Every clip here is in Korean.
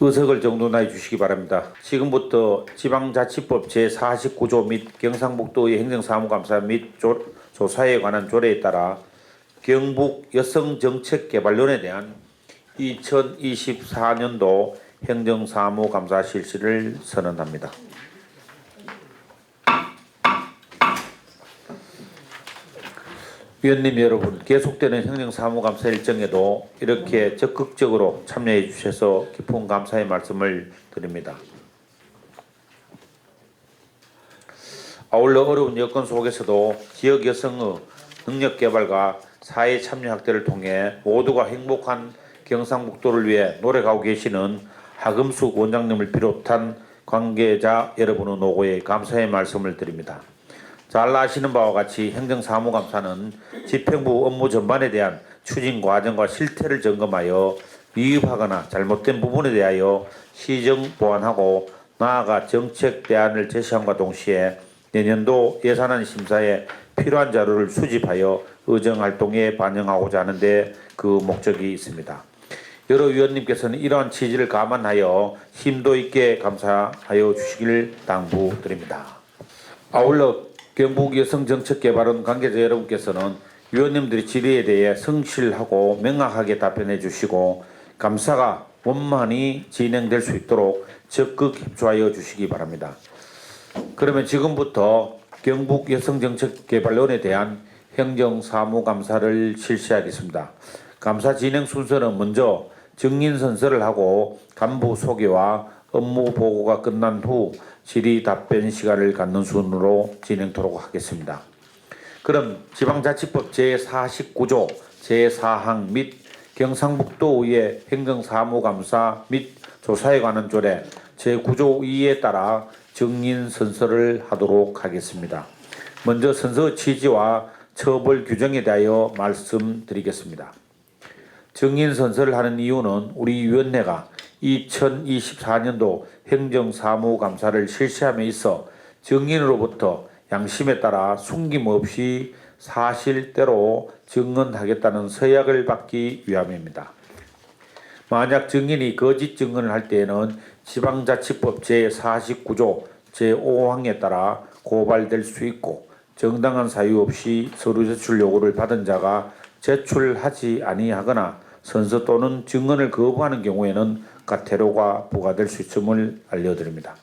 의석을 정돈해 주시기 바랍니다. 지금부터 지방자치법 제49조 및 경상북도의 행정사무감사 및 조사에 관한 조례에 따라 경북 여성정책개발론에 대한 2024년도 행정사무감사 실시를 선언합니다. 위원님 여러분, 계속되는 행정사무감사 일정에도 이렇게 적극적으로 참여해 주셔서 깊은 감사의 말씀을 드립니다. 아울러 어려운 여건 속에서도 지역 여성의 능력 개발과 사회 참여 확대를 통해 모두가 행복한 경상북도를 위해 노력하고 계시는 하금숙 원장님을 비롯한 관계자 여러분의 노고에 감사의 말씀을 드립니다. 잘 아시는 바와 같이 행정사무감사는 집행부 업무 전반에 대한 추진 과정과 실태를 점검하여 미흡하거나 잘못된 부분에 대하여 시정 보완하고 나아가 정책 대안을 제시함과 동시에 내년도 예산안 심사에 필요한 자료를 수집하여 의정활동에 반영하고자 하는데 그 목적이 있습니다. 여러 위원님께서는 이러한 취지를 감안하여 심도 있게 감사하여 주시길 당부드립니다. 아울러 경북여성정책개발원 관계자 여러분께서는 위원님들의 질의에 대해 성실하고 명확하게 답변해 주시고 감사가 원만히 진행될 수 있도록 적극 협조하여 주시기 바랍니다. 그러면 지금부터 경북여성정책개발원에 대한 행정사무감사를 실시하겠습니다. 감사 진행 순서는 먼저 증인선서를 하고 간부 소개와 업무 보고가 끝난 후 질의 답변 시간을 갖는 순으로 진행토록 하겠습니다. 그럼 지방자치법 제49조 제4항 및 경상북도의회 행정사무감사 및 조사에 관한 조례 제9조 2에 따라 증인선서를 하도록 하겠습니다. 먼저 선서 취지와 처벌 규정에 대하여 말씀드리겠습니다. 증인선서를 하는 이유는 우리 위원회가 2024년도 행정사무감사를 실시함에 있어 증인으로부터 양심에 따라 숨김없이 사실대로 증언하겠다는 서약을 받기 위함입니다. 만약 증인이 거짓 증언을 할 때에는 지방자치법 제49조 제5항에 따라 고발될 수 있고 정당한 사유 없이 서류 제출 요구를 받은 자가 제출하지 아니하거나 선서 또는 증언을 거부하는 경우에는 과태료가 부과될 수 있음을 알려드립니다.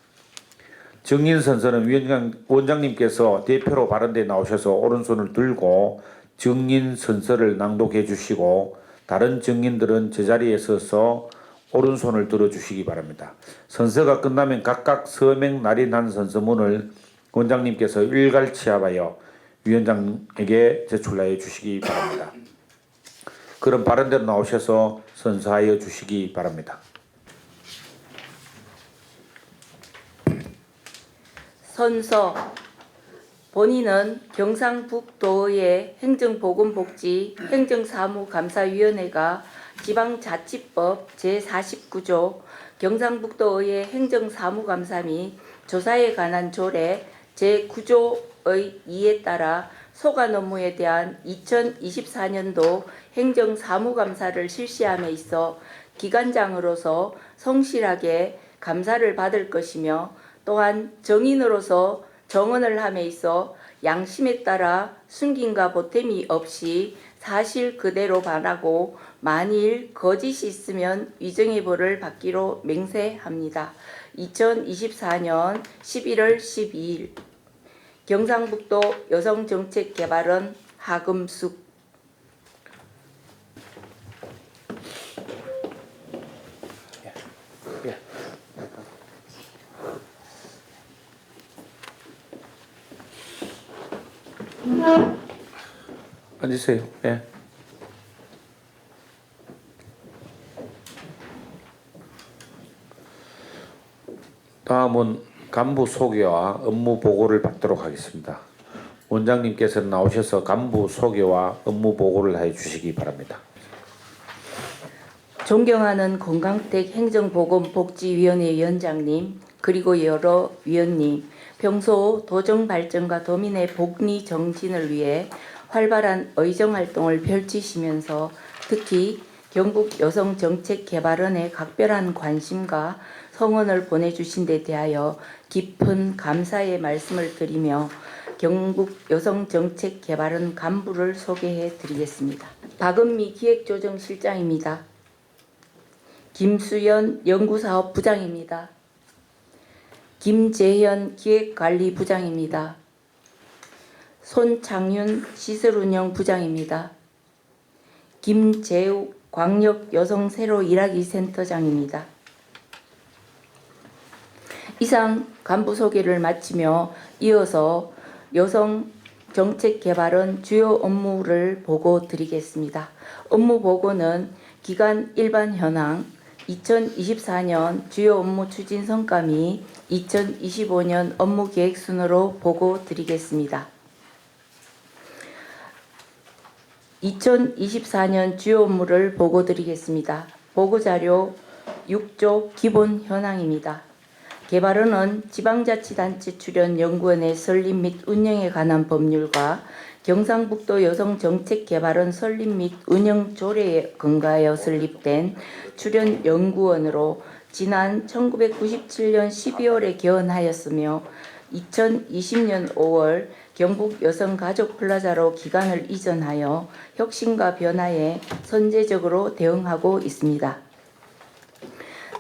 증인선서는 원장님께서 대표로 발언대에 나오셔서 오른손을 들고 증인선서를 낭독해 주시고 다른 증인들은 제자리에 서서 오른손을 들어주시기 바랍니다. 선서가 끝나면 각각 서명 날인한 선서문을 원장님께서 일갈치하여 위원장에게 제출하여 주시기 바랍니다. 그럼 발언대로 나오셔서 선서하여 주시기 바랍니다. 선서. 본인은 경상북도의 행정보건복지 행정사무감사위원회가 지방자치법 제49조 경상북도의 행정사무감사 및 조사에 관한 조례 제9조의 2에 따라 소관 업무에 대한 2024년도 행정사무감사를 실시함에 있어 기관장으로서 성실하게 감사를 받을 것이며 또한 정인으로서 정언을 함에 있어 양심에 따라 숨김과 보탬이 없이 사실 그대로 말하고 만일 거짓이 있으면 위정의 벌을 받기로 맹세합니다. 2024년 11월 12일 경상북도 여성정책개발원 하금숙. 앉으세요. 예. 다음은 간부 소개와 업무 보고를 받도록 하겠습니다. 원장님께서는 나오셔서 간부 소개와 업무 보고를 해 주시기 바랍니다. 존경하는 권강택 행정보건복지위원회 위원장님, 그리고 여러 위원님, 평소 도정 발전과 도민의 복리 정진을 위해 활발한 의정활동을 펼치시면서 특히 경북 여성정책개발원에 각별한 관심과 성원을 보내주신 데 대하여 깊은 감사의 말씀을 드리며 경북 여성정책개발원 간부를 소개해 드리겠습니다. 박은미 기획조정실장입니다. 김수연 연구사업부장입니다. 김재현 기획관리부장입니다. 손창윤 시설운영부장입니다. 김재욱 광역 여성 새로 일하기 센터장입니다. 이상 간부 소개를 마치며 이어서 여성정책개발원 주요 업무를 보고 드리겠습니다. 업무 보고는 기관 일반 현황, 2024년 주요 업무 추진 성과 및 2025년 업무 계획 순으로 보고 드리겠습니다. 2024년 주요 업무를 보고 드리겠습니다. 보고자료 6조 기본 현황입니다. 개발원은 지방자치단체 출연 연구원의 설립 및 운영에 관한 법률과 경상북도 여성정책개발원 설립 및 운영 조례에 근거하여 설립된 출연 연구원으로 지난 1997년 12월에 개원하였으며 2020년 5월 경북 여성가족플라자로 기관을 이전하여 혁신과 변화에 선제적으로 대응하고 있습니다.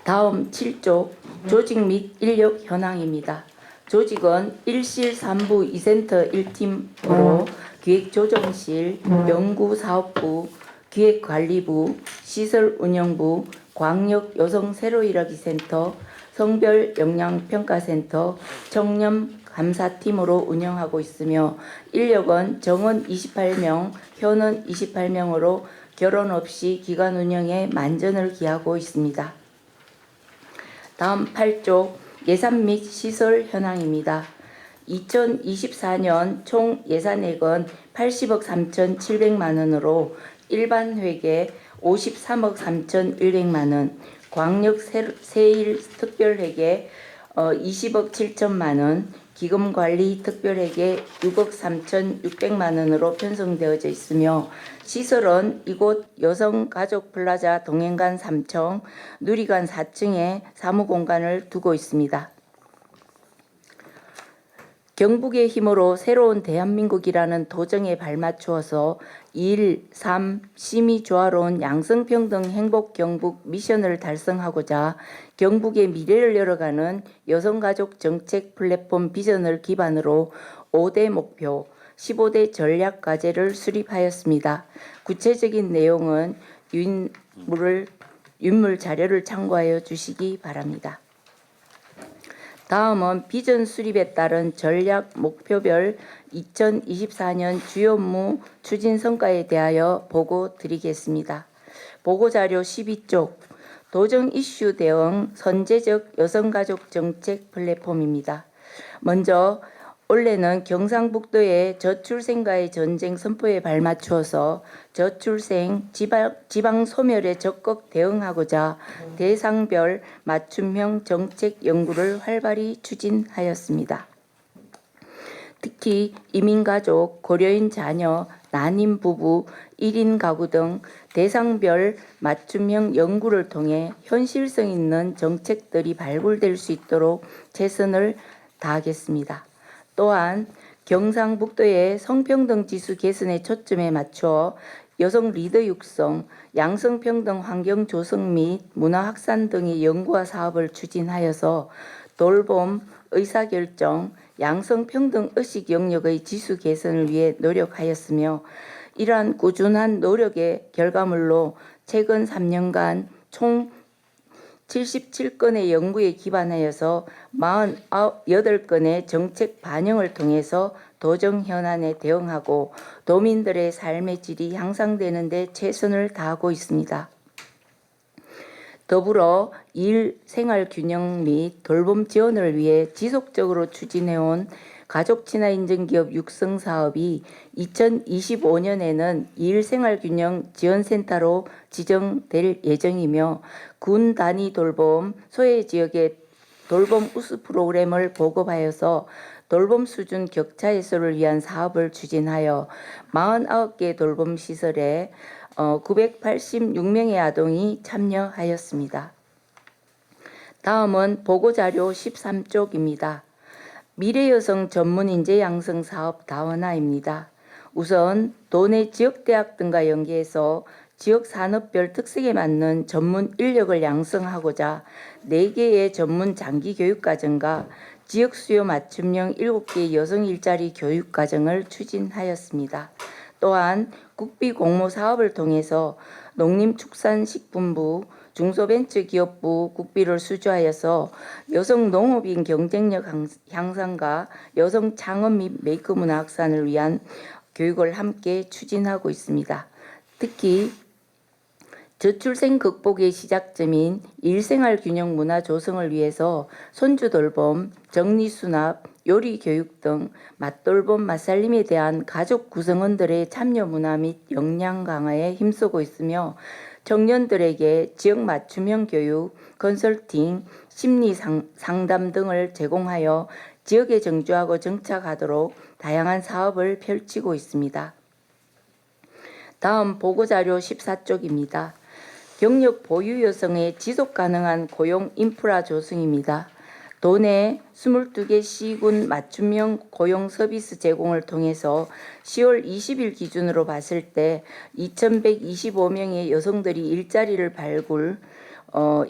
다음 7조 조직 및 인력 현황입니다. 조직은 1실 3부 2센터 1팀으로 기획조정실, 연구사업부, 기획관리부, 시설운영부, 광역여성 새로 일하기 센터, 성별 역량평가센터, 청렴감사팀으로 운영하고 있으며 인력은 정원 28명, 현원 28명으로 결혼 없이 기관 운영에 만전을 기하고 있습니다. 다음 8조 예산 및 시설 현황입니다. 2024년 총 예산액은 80억 3,700만 원으로 일반 회계 53억 3,100만 원, 광역 세일 특별회계 20억 7천만 원, 기금관리 특별회계 6억 3,600만 원으로 편성되어져 있으며 시설은 이곳 여성가족플라자 동행관 3층, 누리관 4층에 사무공간을 두고 있습니다. 경북의 힘으로 새로운 대한민국이라는 도정에 발맞추어서 1, 3, 심히 조화로운 양성평등 행복경북 미션을 달성하고자 경북의 미래를 열어가는 여성가족 정책 플랫폼 비전을 기반으로 5대 목표, 15대 전략 과제를 수립하였습니다. 구체적인 내용은 윤물 자료를 참고하여 주시기 바랍니다. 다음은 비전 수립에 따른 전략 목표별 2024년 주요 업무 추진 성과에 대하여 보고 드리겠습니다. 보고자료 12쪽 도정 이슈 대응 선제적 여성가족 정책 플랫폼입니다. 먼저 올해는 경상북도의 저출생과의 전쟁 선포에 발맞추어서 저출생 지방 소멸에 적극 대응하고자 대상별 맞춤형 정책 연구를 활발히 추진하였습니다. 특히 이민가족, 고려인 자녀, 난임 부부, 1인 가구 등 대상별 맞춤형 연구를 통해 현실성 있는 정책들이 발굴될 수 있도록 최선을 다하겠습니다. 또한 경상북도의 성평등 지수 개선의 초점에 맞추어 여성 리더 육성, 양성평등 환경 조성 및 문화 확산 등의 연구와 사업을 추진하여서 돌봄, 의사결정, 양성평등 의식 영역의 지수 개선을 위해 노력하였으며 이러한 꾸준한 노력의 결과물로 최근 3년간 총 77건의 연구에 기반하여서 48건의 정책 반영을 통해서 도정 현안에 대응하고 도민들의 삶의 질이 향상되는 데 최선을 다하고 있습니다. 더불어 일, 생활 균형 및 돌봄 지원을 위해 지속적으로 추진해온 가족친화인증기업 육성 사업이 2025년에는 일생활균형 지원센터로 지정될 예정이며 군 단위 돌봄, 소외지역의 돌봄 우수 프로그램을 보급하여서 돌봄 수준 격차 해소를 위한 사업을 추진하여 49개 돌봄 시설에 986명의 아동이 참여하였습니다. 다음은 보고자료 13쪽입니다. 미래여성 전문인재 양성 사업 다원화입니다. 우선 도내 지역대학 등과 연계해서 지역 산업별 특색에 맞는 전문 인력을 양성하고자 4개의 전문 장기 교육과정과 지역 수요 맞춤형 7개의 여성 일자리 교육과정을 추진하였습니다. 또한 국비 공모 사업을 통해서 농림축산식품부, 중소벤처기업부 국비를 수주하여서 여성 농업인 경쟁력 향상과 여성 창업 및 메이크 문화 확산을 위한 교육을 함께 추진하고 있습니다. 특히 저출생 극복의 시작점인 일생활 균형 문화 조성을 위해서 손주 돌봄, 정리 수납, 요리 교육 등 맛돌봄 맛살림에 대한 가족 구성원들의 참여 문화 및 역량 강화에 힘쓰고 있으며 청년들에게 지역 맞춤형 교육, 컨설팅, 심리 상담 등을 제공하여 지역에 정주하고 정착하도록 다양한 사업을 펼치고 있습니다. 다음 보고자료 14쪽입니다. 경력 보유 여성의 지속 가능한 고용 인프라 조성입니다. 도내 22개 시군 맞춤형 고용 서비스 제공을 통해서 10월 20일 기준으로 봤을 때 2,125명의 여성들이 일자리를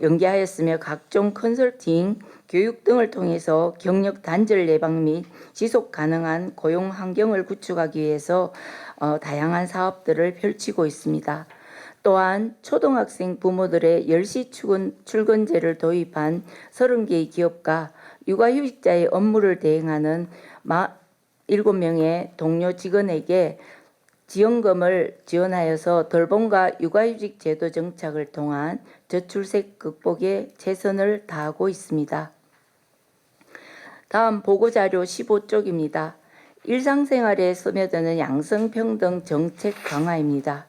연계하였으며 각종 컨설팅, 교육 등을 통해서 경력 단절 예방 및 지속 가능한 고용 환경을 구축하기 위해서 다양한 사업들을 펼치고 있습니다. 또한 초등학생 부모들의 10시 출근제를 도입한 30개의 기업과 육아휴직자의 업무를 대행하는 7명의 동료 직원에게 지원금을 지원하여서 돌봄과 육아휴직 제도 정착을 통한 저출생 극복에 최선을 다하고 있습니다. 다음 보고자료 15쪽입니다. 일상생활에 스며드는 양성평등 정책 강화입니다.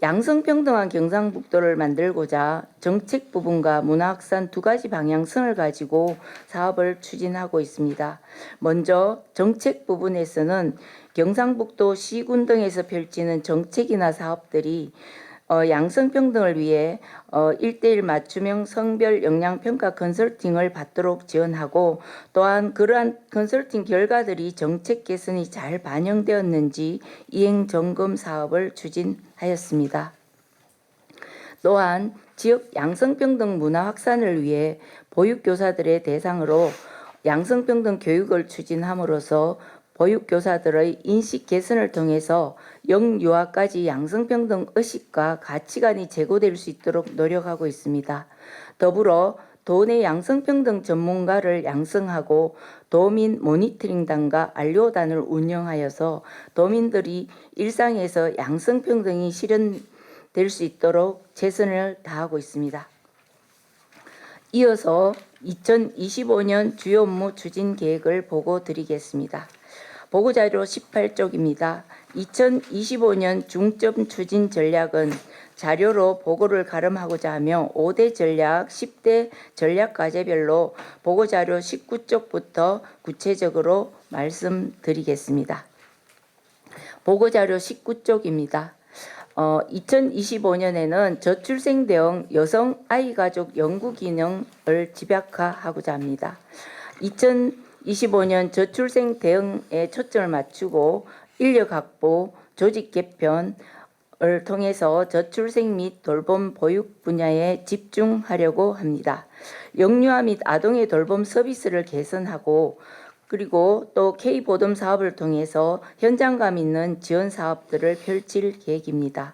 양성평등한 경상북도를 만들고자 정책 부분과 문화확산 2가지 방향성을 가지고 사업을 추진하고 있습니다. 먼저 정책 부분에서는 경상북도 시군 등에서 펼치는 정책이나 사업들이 양성평등을 위해 1:1 맞춤형 성별 역량평가 컨설팅을 받도록 지원하고 또한 그러한 컨설팅 결과들이 정책 개선이 잘 반영되었는지 이행 점검 사업을 추진하였습니다. 또한 지역 양성평등 문화 확산을 위해 보육교사들의 대상으로 양성평등 교육을 추진함으로써 보육교사들의 인식 개선을 통해서 영유아까지 양성평등 의식과 가치관이 제고될 수 있도록 노력하고 있습니다. 더불어 도내 양성평등 전문가를 양성하고 도민 모니터링단과 안료단을 운영하여서 도민들이 일상에서 양성평등이 실현될 수 있도록 최선을 다하고 있습니다. 이어서 2025년 주요 업무 추진 계획을 보고 드리겠습니다. 보고자료 18쪽입니다. 2025년 중점 추진 전략은 자료로 보고를 가름하고자 하며 5대 전략, 10대 전략 과제별로 보고자료 19쪽부터 구체적으로 말씀드리겠습니다. 보고자료 19쪽입니다. 2025년에는 저출생 대응 여성 아이 가족 연구 기능을 집약화하고자 합니다. 2025년 저출생 대응에 초점을 맞추고 인력 확보, 조직 개편을 통해서 저출생 및 돌봄 보육 분야에 집중하려고 합니다. 영유아 및 아동의 돌봄 서비스를 개선하고 그리고 또 K보듬 사업을 통해서 현장감 있는 지원 사업들을 펼칠 계획입니다.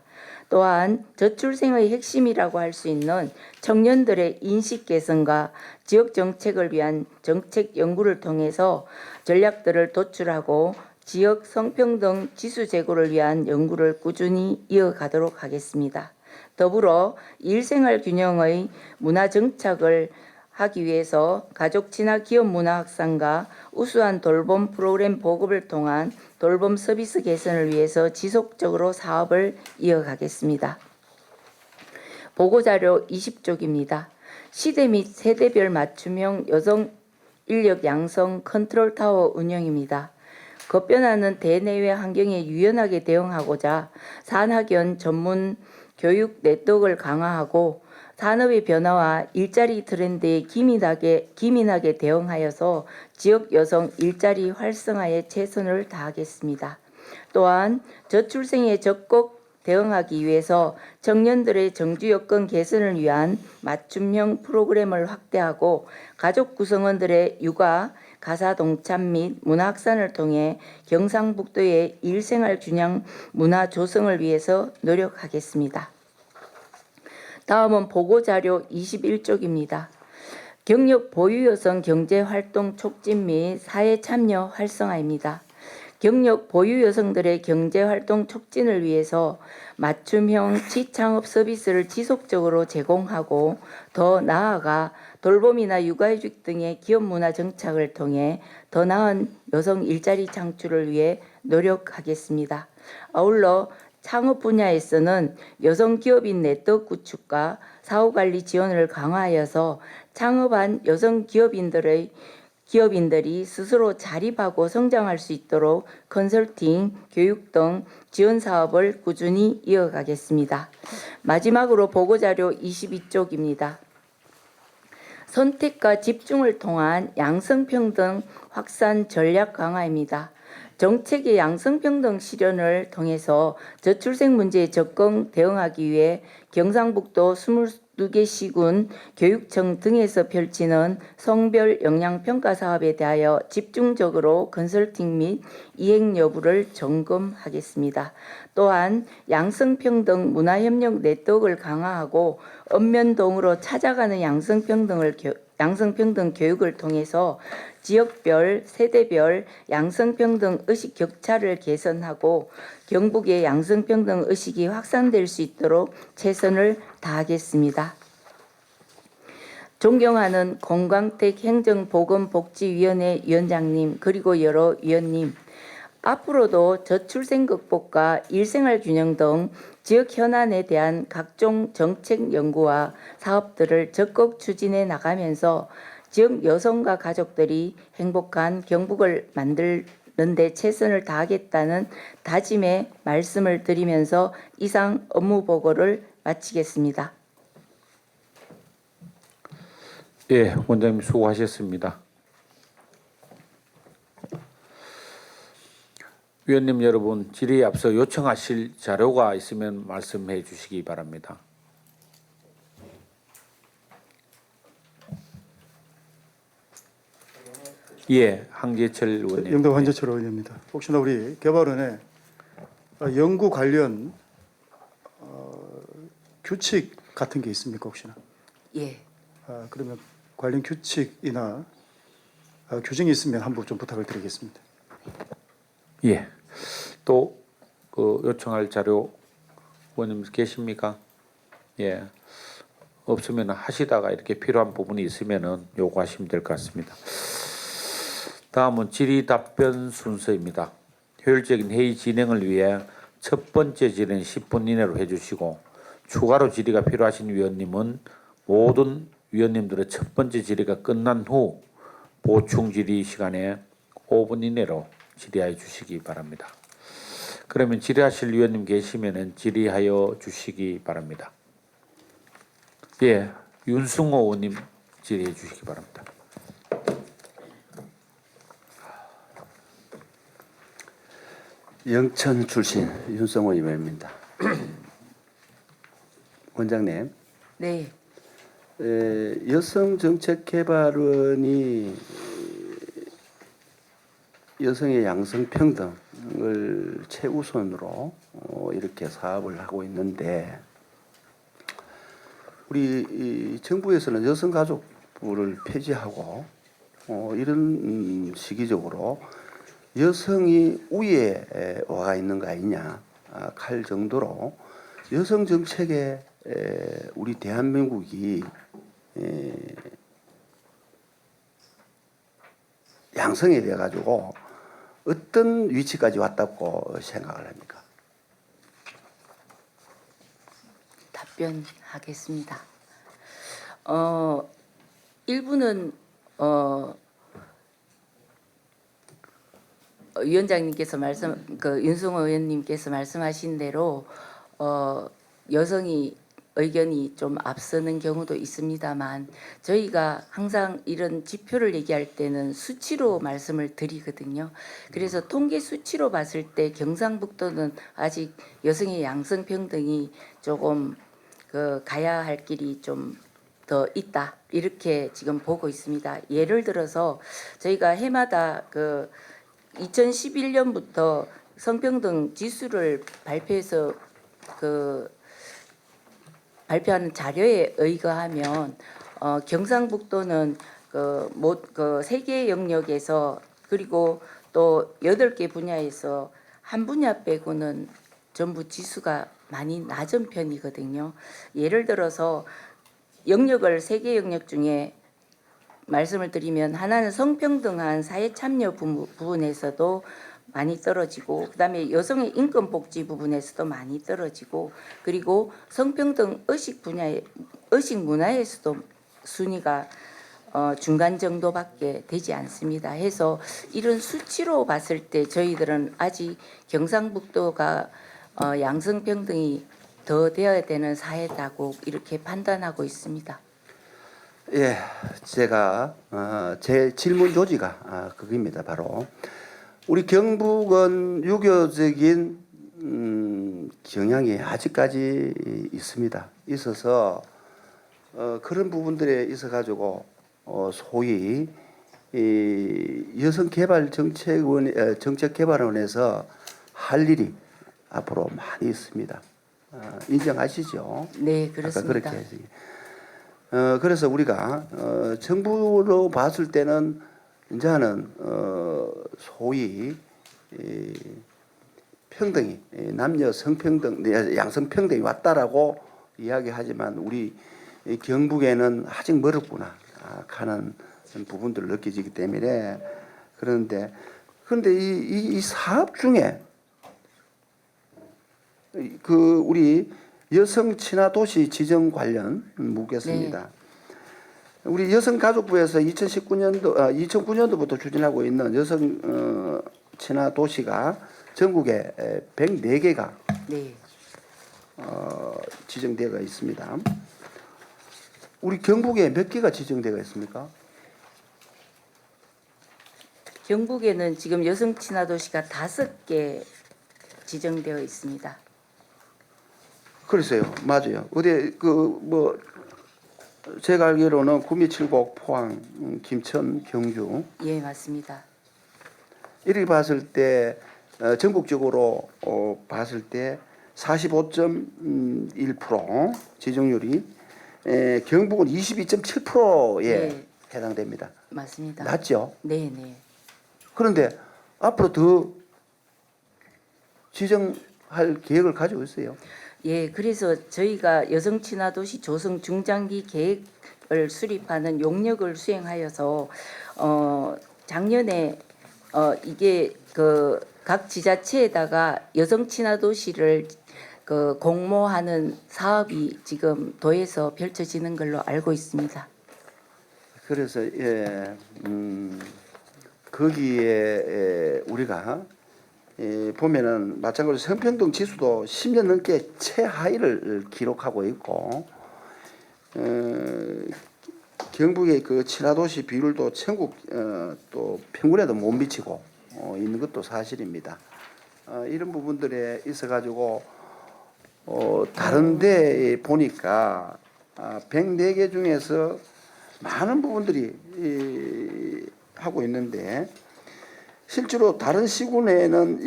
또한 저출생의 핵심이라고 할 수 있는 청년들의 인식 개선과 지역 정책을 위한 정책 연구를 통해서 전략들을 도출하고 지역 성평등 지수 제고를 위한 연구를 꾸준히 이어가도록 하겠습니다. 더불어 일생활 균형의 문화 정착을 하기 위해서 가족 친화 기업 문화 확산과 우수한 돌봄 프로그램 보급을 통한 돌봄 서비스 개선을 위해서 지속적으로 사업을 이어가겠습니다. 보고자료 20쪽입니다. 시대 및 세대별 맞춤형 여성 인력 양성 컨트롤 타워 운영입니다. 급변하는 대내외 환경에 유연하게 대응하고자 산학연 전문 교육 네트워크를 강화하고 산업의 변화와 일자리 트렌드에 기민하게 대응하여서 지역 여성 일자리 활성화에 최선을 다하겠습니다. 또한 저출생에 적극 대응하기 위해서 청년들의 정주 여건 개선을 위한 맞춤형 프로그램을 확대하고 가족 구성원들의 육아, 가사 동참 및 문화 확산을 통해 경상북도의 일생활 균형 문화 조성을 위해서 노력하겠습니다. 다음은 보고자료 21쪽입니다. 경력 보유 여성 경제활동 촉진 및 사회참여 활성화입니다. 경력 보유 여성들의 경제활동 촉진을 위해서 맞춤형 취창업 서비스를 지속적으로 제공하고 더 나아가 돌봄이나 육아휴직 등의 기업 문화 정착을 통해 더 나은 여성 일자리 창출을 위해 노력하겠습니다. 아울러 창업 분야에서는 여성 기업인 네트워크 구축과 사후관리 지원을 강화하여서 창업한 여성 기업인들이 스스로 자립하고 성장할 수 있도록 컨설팅, 교육 등 지원 사업을 꾸준히 이어가겠습니다. 마지막으로 보고자료 22쪽입니다. 선택과 집중을 통한 양성평등 확산 전략 강화입니다. 정책의 양성평등 실현을 통해서 저출생 문제에 적극 대응하기 위해 경상북도 22개 시군 교육청 등에서 펼치는 성별 영향평가 사업에 대하여 집중적으로 컨설팅 및 이행 여부를 점검하겠습니다. 또한 양성평등 문화협력 네트워크를 강화하고 읍면동으로 찾아가는 양성평등 교육을 통해서 지역별, 세대별 양성평등 의식 격차를 개선하고 경북의 양성평등 의식이 확산될 수 있도록 최선을 다하겠습니다. 존경하는 공광택 행정보건복지위원회 위원장님 그리고 여러 위원님, 앞으로도 저출생 극복과 일생활 균형 등 지역 현안에 대한 각종 정책 연구와 사업들을 적극 추진해 나가면서 지역 여성과 가족들이 행복한 경북을 만드는 데 최선을 다하겠다는 다짐의 말씀을 드리면서 이상 업무 보고를 마치겠습니다. 예, 원장님 수고하셨습니다. 위원님 여러분, 질의에 앞서 요청하실 자료가 있으면 말씀해 주시기 바랍니다. 예, 황재철 의원님. 영도 황재철 의원입니다. 혹시나 우리 개발원에 연구 관련 규칙 같은 게 있습니까 혹시나? 예. 그러면 관련 규칙이나 규정이 있으면 한번 좀 부탁을 드리겠습니다. 예. 또 그 요청할 자료 의원님 계십니까? 예. 없으면 하시다가 이렇게 필요한 부분이 있으면은 요구하시면 될 것 같습니다. 다음은 질의 답변 순서입니다. 효율적인 회의 진행을 위해 첫 번째 질의는 10분 이내로 해주시고 추가로 질의가 필요하신 위원님은 모든 위원님들의 첫 번째 질의가 끝난 후 보충 질의 시간에 5분 이내로 질의하여 주시기 바랍니다. 그러면 질의하실 위원님 계시면은 질의하여 주시기 바랍니다. 예, 윤승호 의원님 질의해 주시기 바랍니다. 영천 출신 윤성호 의원입니다. 원장님, 네. 여성정책개발원이 여성의 양성평등을 최우선으로 이렇게 사업을 하고 있는데 우리 이 정부에서는 여성가족부를 폐지하고 이런 시기적으로 여성이 우위에 와가 있는 거 아니냐 할 정도로 여성 정책에 우리 대한민국이 양성이 돼 가지고 어떤 위치까지 왔다고 생각을 합니까? 답변하겠습니다. 일부는 위원장님께서 윤승호 의원님께서 말씀하신 대로 여성이 의견이 좀 앞서는 경우도 있습니다만 저희가 항상 이런 지표를 얘기할 때는 수치로 말씀을 드리거든요. 그래서 통계 수치로 봤을 때 경상북도는 아직 여성의 양성평등이 조금 가야 할 길이 좀 더 있다 이렇게 지금 보고 있습니다. 예를 들어서 저희가 해마다 2011년부터 성평등 지수를 발표해서 발표하는 자료에 의거하면 경상북도는 세 개 영역에서 그리고 또 8개 분야에서 한 분야 빼고는 전부 지수가 많이 낮은 편이거든요. 예를 들어서 영역을 3개 영역 중에 말씀을 드리면 하나는 성평등한 사회 참여 부분에서도 많이 떨어지고 그다음에 여성의 인권 복지 부분에서도 많이 떨어지고 그리고 성평등 의식 문화에서도 순위가 중간 정도밖에 되지 않습니다. 해서 이런 수치로 봤을 때 저희들은 아직 경상북도가 양성평등이 더 되어야 되는 사회다고 이렇게 판단하고 있습니다. 예, 제가 제 질문 조지가 그겁니다. 바로 우리 경북은 유교적인 경향이 아직까지 있습니다. 있어서 그런 부분들에 있어 가지고 소위 여성개발정책개발원에서 할 일이 앞으로 많이 있습니다. 인정하시죠? 네, 그렇습니다. 아까 그렇게 그래서 우리가 정부로 봤을 때는 이제는 소위 평등이 남녀 성평등, 양성평등이 왔다라고 이야기하지만 우리 경북에는 아직 멀었구나 하는 부분들을 느껴지기 때문에 그런데 이 사업 중에 우리 여성 친화 도시 지정 관련 묻겠습니다. 우리 여성가족부에서 2009년도부터 추진하고 있는 여성 친화 도시가 전국에 104개가 네. 지정되어 있습니다. 우리 경북에 몇 개가 지정되어 있습니까? 경북에는 지금 여성 친화 도시가 5개 지정되어 있습니다. 그래서요, 맞아요. 어디 제가 알기로는 구미, 칠곡, 포항, 김천, 경주. 예, 맞습니다. 이렇게 봤을 때 전국적으로 봤을 때 45.1% 지정률이 경북은 22.7%에 네. 해당됩니다. 맞습니다. 낮죠? 네, 네. 그런데 앞으로 더 지정할 계획을 가지고 있어요. 예, 그래서 저희가 여성 친화 도시 조성 중장기 계획을 수립하는 용역을 수행하여서 작년에 이게 각 지자체에다가 여성 친화 도시를 공모하는 사업이 지금 도에서 펼쳐지는 걸로 알고 있습니다. 그래서 거기에 우리가 보면은 마찬가지로 성평등 지수도 10년 넘게 최하위를 기록하고 있고 경북의 그 친화도시 비율도 전국 또 평균에도 못 미치고 있는 것도 사실입니다. 이런 부분들에 있어 가지고 다른 데 보니까 104개 중에서 많은 부분들이 하고 있는데 실제로 다른 시군에는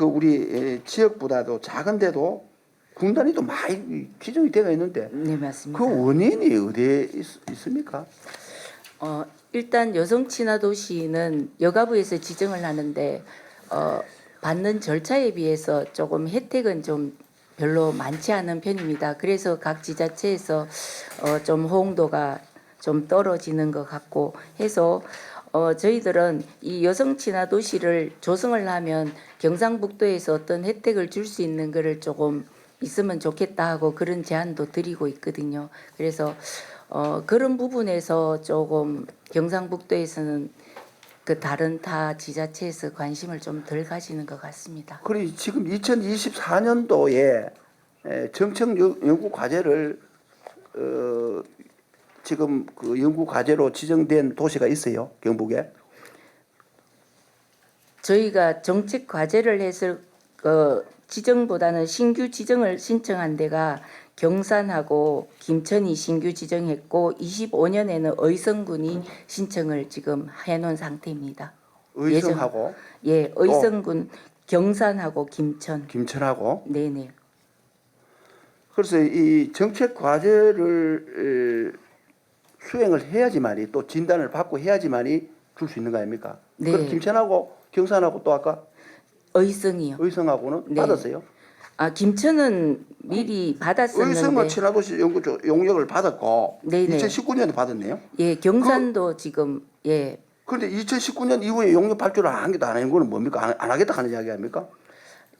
우리 지역보다도 작은데도 군단위도 많이 기정이 되어 있는데 네, 맞습니다. 그 원인이 어디에 있습니까? 일단 여성 친화 도시는 여가부에서 지정을 하는데 받는 절차에 비해서 조금 혜택은 좀 별로 많지 않은 편입니다. 그래서 각 지자체에서 좀 호응도가 좀 떨어지는 것 같고 해서 저희들은 이 여성 친화 도시를 조성을 하면 경상북도에서 어떤 혜택을 줄 수 있는 거를 조금 있으면 좋겠다 하고 그런 제안도 드리고 있거든요. 그래서 그런 부분에서 조금 경상북도에서는 그 다른 타 지자체에서 관심을 좀 덜 가지는 것 같습니다. 그리고 지금 2024년도에 정책 연구 과제를 지금 그 연구 과제로 지정된 도시가 있어요, 경북에? 저희가 정책 과제를 해서 지정보다는 신규 지정을 신청한 데가 경산하고 김천이 신규 지정했고 25년에는 의성군이 신청을 지금 해놓은 상태입니다. 의성하고 예, 의성군 경산하고 김천. 김천하고. 네네. 그래서 이 정책 과제를 수행을 해야지만이 또 진단을 받고 해야지만이 줄 수 있는 거 아닙니까? 네. 그럼 김천하고 경산하고 또 아까 의성이요. 의성하고는 네. 받았어요? 아 김천은 미리 받았었는데. 의성은 친화도시 연구 용역을 받았고 네네. 2019년에 받았네요. 예, 경산도 지금 예. 그런데 2019년 이후에 용역 발주를 안 하기도 안 한 거는 뭡니까? 안 하겠다 하는 이야기 아닙니까?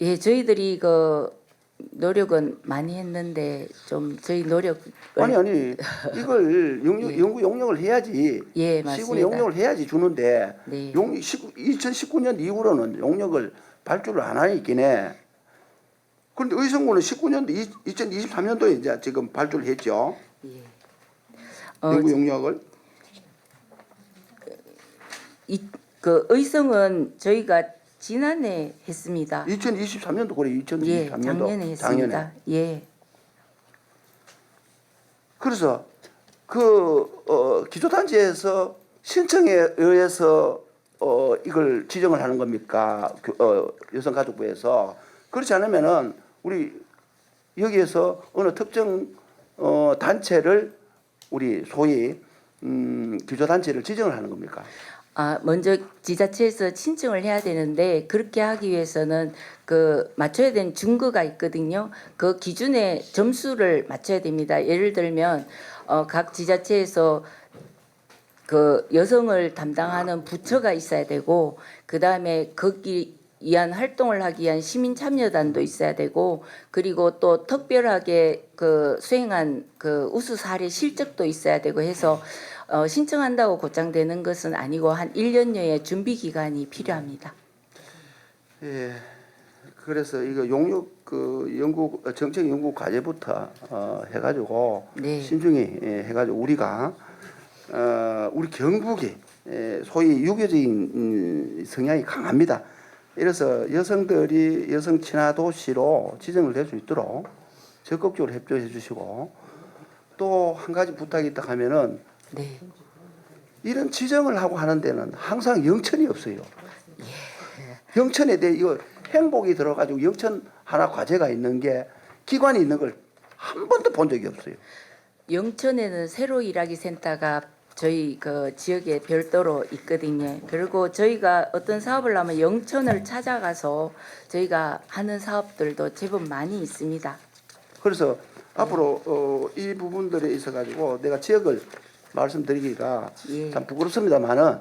예, 저희들이 그 노력은 많이 했는데 좀 저희 노력 아니 이걸 연구 용역을 해야지 예, 시군에 맞습니다. 용역을 해야지 주는데 네. 2019년 이후로는 용역을 발주를 안 하긴 해. 그런데 의성군은 19년도 2023년도에 이제 지금 발주를 했죠. 예. 연구 용역을. 그 의성은 저희가 지난해 했습니다. 2023년도 그래 예, 2023년도 작년에 했습니다. 예. 그래서 그 기초단체에서 신청에 의해서 이걸 지정을 하는 겁니까? 여성가족부에서 그렇지 않으면은 우리 여기에서 어느 특정 단체를 우리 소위 기초단체를 지정을 하는 겁니까? 아, 먼저 지자체에서 신청을 해야 되는데 그렇게 하기 위해서는 그 맞춰야 되는 증거가 있거든요. 그 기준에 점수를 맞춰야 됩니다. 예를 들면 각 지자체에서 그 여성을 담당하는 부처가 있어야 되고 그다음에 거기 위한 활동을 하기 위한 시민 참여단도 있어야 되고 그리고 또 특별하게 그 수행한 그 우수 사례 실적도 있어야 되고 해서 신청한다고 곧장 되는 것은 아니고 한 1년여의 준비 기간이 필요합니다. 예. 그래서 이거 용역 그 연구 정책 연구 과제부터 해가지고 네. 신중히 해가지고 우리가 우리 경북이 소위 유교적인 성향이 강합니다. 이래서 여성들이 여성 친화 도시로 지정을 될 수 있도록 적극적으로 협조해 주시고 또 한 가지 부탁이 있다 하면은 네. 이런 지정을 하고 하는 데는 항상 영천이 없어요. 영천에 대해 이거 행복이 들어가지고 영천 하나 과제가 있는 게 기관이 있는 걸 한 번도 본 적이 없어요. 영천에는 새로 일하기 센터가 저희 그 지역에 별도로 있거든요. 그리고 저희가 어떤 사업을 하면 영천을 찾아가서 저희가 하는 사업들도 제법 많이 있습니다. 그래서 앞으로 이 부분들에 있어 가지고 내가 지역을 말씀드리기가 예. 참 부끄럽습니다만은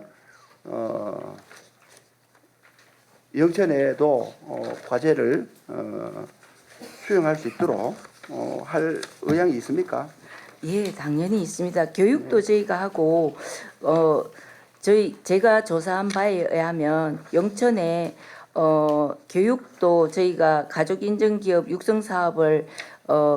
영천에도 과제를 수행할 수 있도록 할 의향이 있습니까? 예, 당연히 있습니다. 교육도 저희가 하고 제가 조사한 바에 의하면 영천에 교육도 저희가 가족 인증 기업 육성 사업을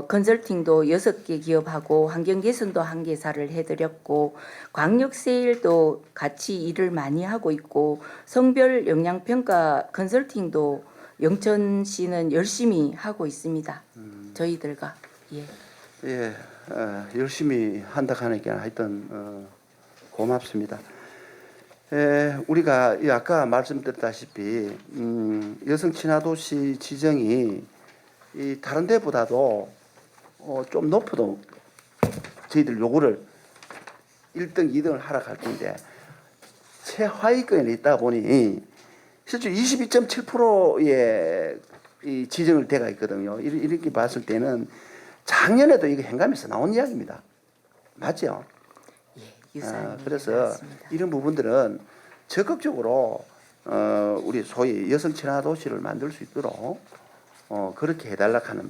컨설팅도 6개 기업하고 환경 개선도 1개사를 해드렸고 광역 세일도 같이 일을 많이 하고 있고 성별 영향 평가 컨설팅도 영천시는 열심히 하고 있습니다. 저희들과 예. 예, 열심히 한다 하니까 하여튼 고맙습니다. 우리가 아까 말씀드렸다시피 여성 친화 도시 지정이 이 다른 데보다도 좀 높아도 저희들 요구를 1등, 2등을 하라 할 텐데 최하위권에 있다 보니 실제 22.7%의 이 지정을 돼가 있거든요. 이렇게 봤을 때는 작년에도 이거 행감에서 나온 이야기입니다. 맞죠? 예, 유사한 그래서 맞습니다. 이런 부분들은 적극적으로 우리 소위 여성 친화 도시를 만들 수 있도록 그렇게 해달라 하는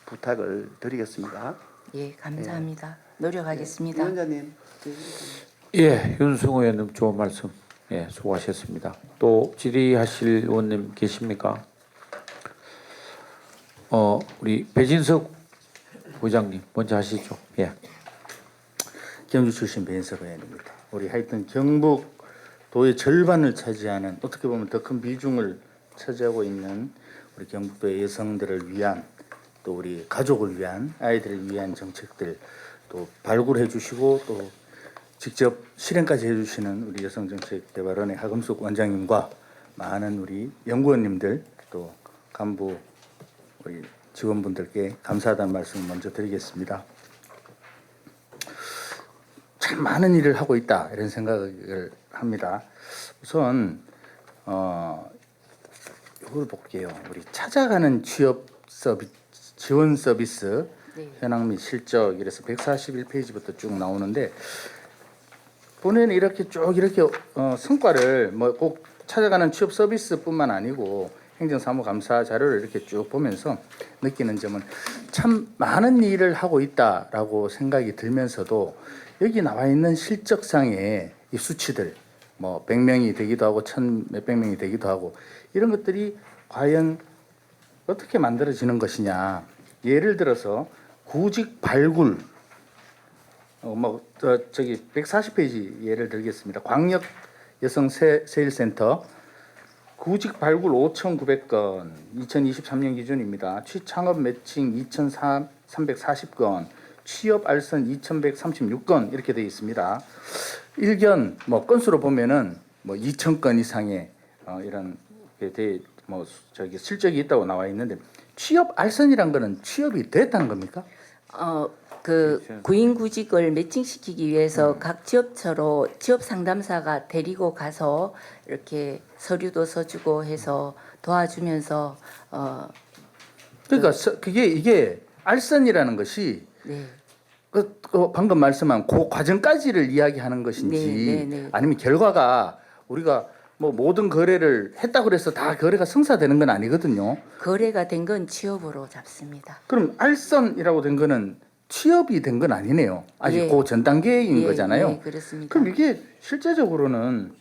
부탁을 드리겠습니다. 예, 감사합니다. 노력하겠습니다. 위원장님. 예, 윤승호 의원님 좋은 말씀 예, 수고하셨습니다. 또 질의하실 의원님 계십니까? 우리 배진석 부장님 먼저 하시죠. 예. 경주 출신 배인석 의원입니다. 우리 하여튼 경북도의 절반을 차지하는, 어떻게 보면 더 큰 비중을 차지하고 있는 우리 경북도의 여성들을 위한, 또 우리 가족을 위한, 아이들을 위한 정책들 또 발굴해 주시고 또 직접 실행까지 해주시는 우리 여성정책개발원의 하금숙 원장님과 많은 우리 연구원님들 또 간부 우리 직원분들께 감사하다는 말씀을 먼저 드리겠습니다. 참 많은 일을 하고 있다 이런 생각을 합니다. 우선 이걸 볼게요. 우리 찾아가는 취업 서비스, 지원 서비스 네. 현황 및 실적, 이래서 141페이지부터 쭉 나오는데, 본인은 이렇게 쭉 이렇게 성과를 뭐 꼭 찾아가는 취업 서비스뿐만 아니고 행정사무감사 자료를 이렇게 쭉 보면서 느끼는 점은 참 많은 일을 하고 있다라고 생각이 들면서도, 여기 나와 있는 실적상의 이 수치들 뭐 100명이 되기도 하고 1000 몇백 명이 되기도 하고 이런 것들이 과연 어떻게 만들어지는 것이냐. 예를 들어서 구직 발굴, 저기 140페이지 예를 들겠습니다. 광역 여성 세일센터 구직 발굴 5,900건 2023년 기준입니다. 취창업 매칭 2,340건, 취업 알선 2,136건 이렇게 되어 있습니다. 일견 뭐 건수로 보면은 뭐 2,000건 이상의 이런 뭐 저기 실적이 있다고 나와 있는데, 취업 알선이란 거는 취업이 됐다는 겁니까? 그 구인 구직을 매칭시키기 위해서 각 지업처로 지업 상담사가 데리고 가서 이렇게 서류도 써주고 해서 도와주면서 그러니까 이게 알선이라는 것이 네. 그 방금 말씀한 그 과정까지를 이야기하는 것인지, 네, 네, 네. 아니면 결과가 우리가 뭐 모든 거래를 했다고 그래서 다 거래가 성사되는 건 아니거든요. 거래가 된 건 취업으로 잡습니다. 그럼 알선이라고 된 거는 취업이 된 건 아니네요. 아직 예. 그 전 단계인 예, 거잖아요. 예, 그렇습니다. 그럼 이게 실제적으로는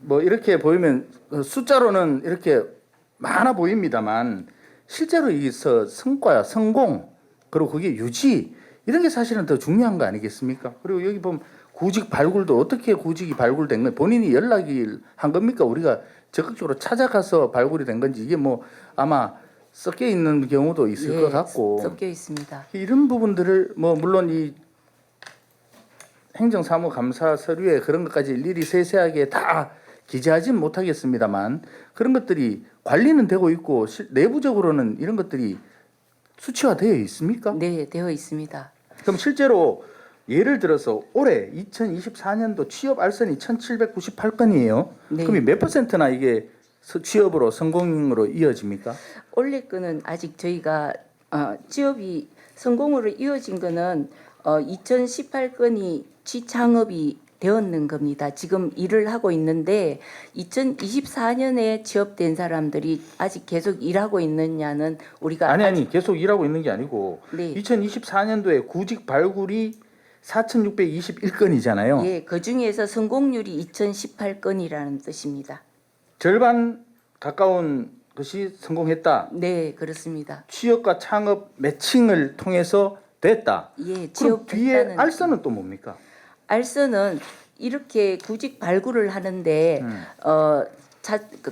뭐 이렇게 보이면 숫자로는 이렇게 많아 보입니다만, 실제로 이서 성과, 성공, 그리고 그게 유지, 이런 게 사실은 더 중요한 거 아니겠습니까? 그리고 여기 보면 구직 발굴도 어떻게 구직이 발굴된 거예요? 본인이 연락을 한 겁니까? 우리가 적극적으로 찾아가서 발굴이 된 건지, 이게 뭐 아마 섞여 있는 경우도 있을 것 같고, 섞여 있습니다. 이런 부분들을 뭐 물론 이 행정사무감사 서류에 그런 것까지 일일이 세세하게 다 기재하지는 못하겠습니다만, 그런 것들이 관리는 되고 있고 내부적으로는 이런 것들이 수치화되어 있습니까? 네, 되어 있습니다. 그럼 실제로 예를 들어서 올해 2024년도 취업 알선이 1,798건이에요. 네. 그럼 몇 퍼센트나 이게 취업으로 성공으로 이어집니까? 올해 거는 아직 저희가 취업이 성공으로 이어진 거는 2018건이 취창업이 되었는 겁니다. 지금 일을 하고 있는데 2024년에 취업된 사람들이 아직 계속 일하고 있느냐는 우리가 아니 계속 일하고 있는 게 아니고, 네. 2024년도에 구직 발굴이 4,621건이잖아요. 예, 그 중에서 성공률이 2018건이라는 뜻입니다. 절반 가까운 것이 성공했다. 네, 그렇습니다. 취업과 창업 매칭을 통해서 됐다. 예, 그럼 취업 뒤에 알선은 또 뭡니까? 알선은 이렇게 구직 발굴을 하는데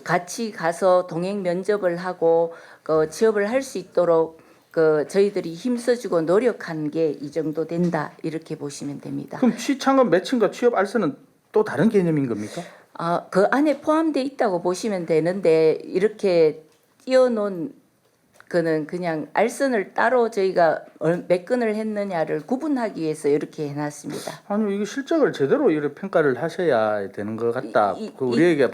같이 가서 동행 면접을 하고 취업을 할 수 있도록 저희들이 힘써주고 노력한 게 이 정도 된다, 이렇게 보시면 됩니다. 그럼 취창업 매칭과 취업 알선은 또 다른 개념인 겁니까? 그 안에 포함되어 있다고 보시면 되는데, 이렇게 띄워놓은 그는 그냥 알선을 따로 저희가 몇 건을 했느냐를 구분하기 위해서 이렇게 해놨습니다. 아니 이게 실적을 제대로 이렇게 평가를 하셔야 되는 것 같다. 이- 그 우리에게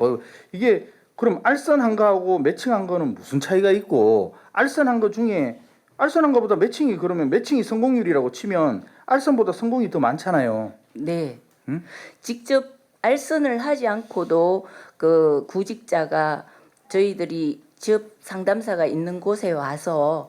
이게 그럼 알선한 거하고 매칭한 거는 무슨 차이가 있고, 알선한 거 중에 알선한 거보다 매칭이, 그러면 매칭이 성공률이라고 치면 알선보다 성공이 더 많잖아요. 네. 음? 직접 알선을 하지 않고도 그 구직자가 저희들이 취업 상담사가 있는 곳에 와서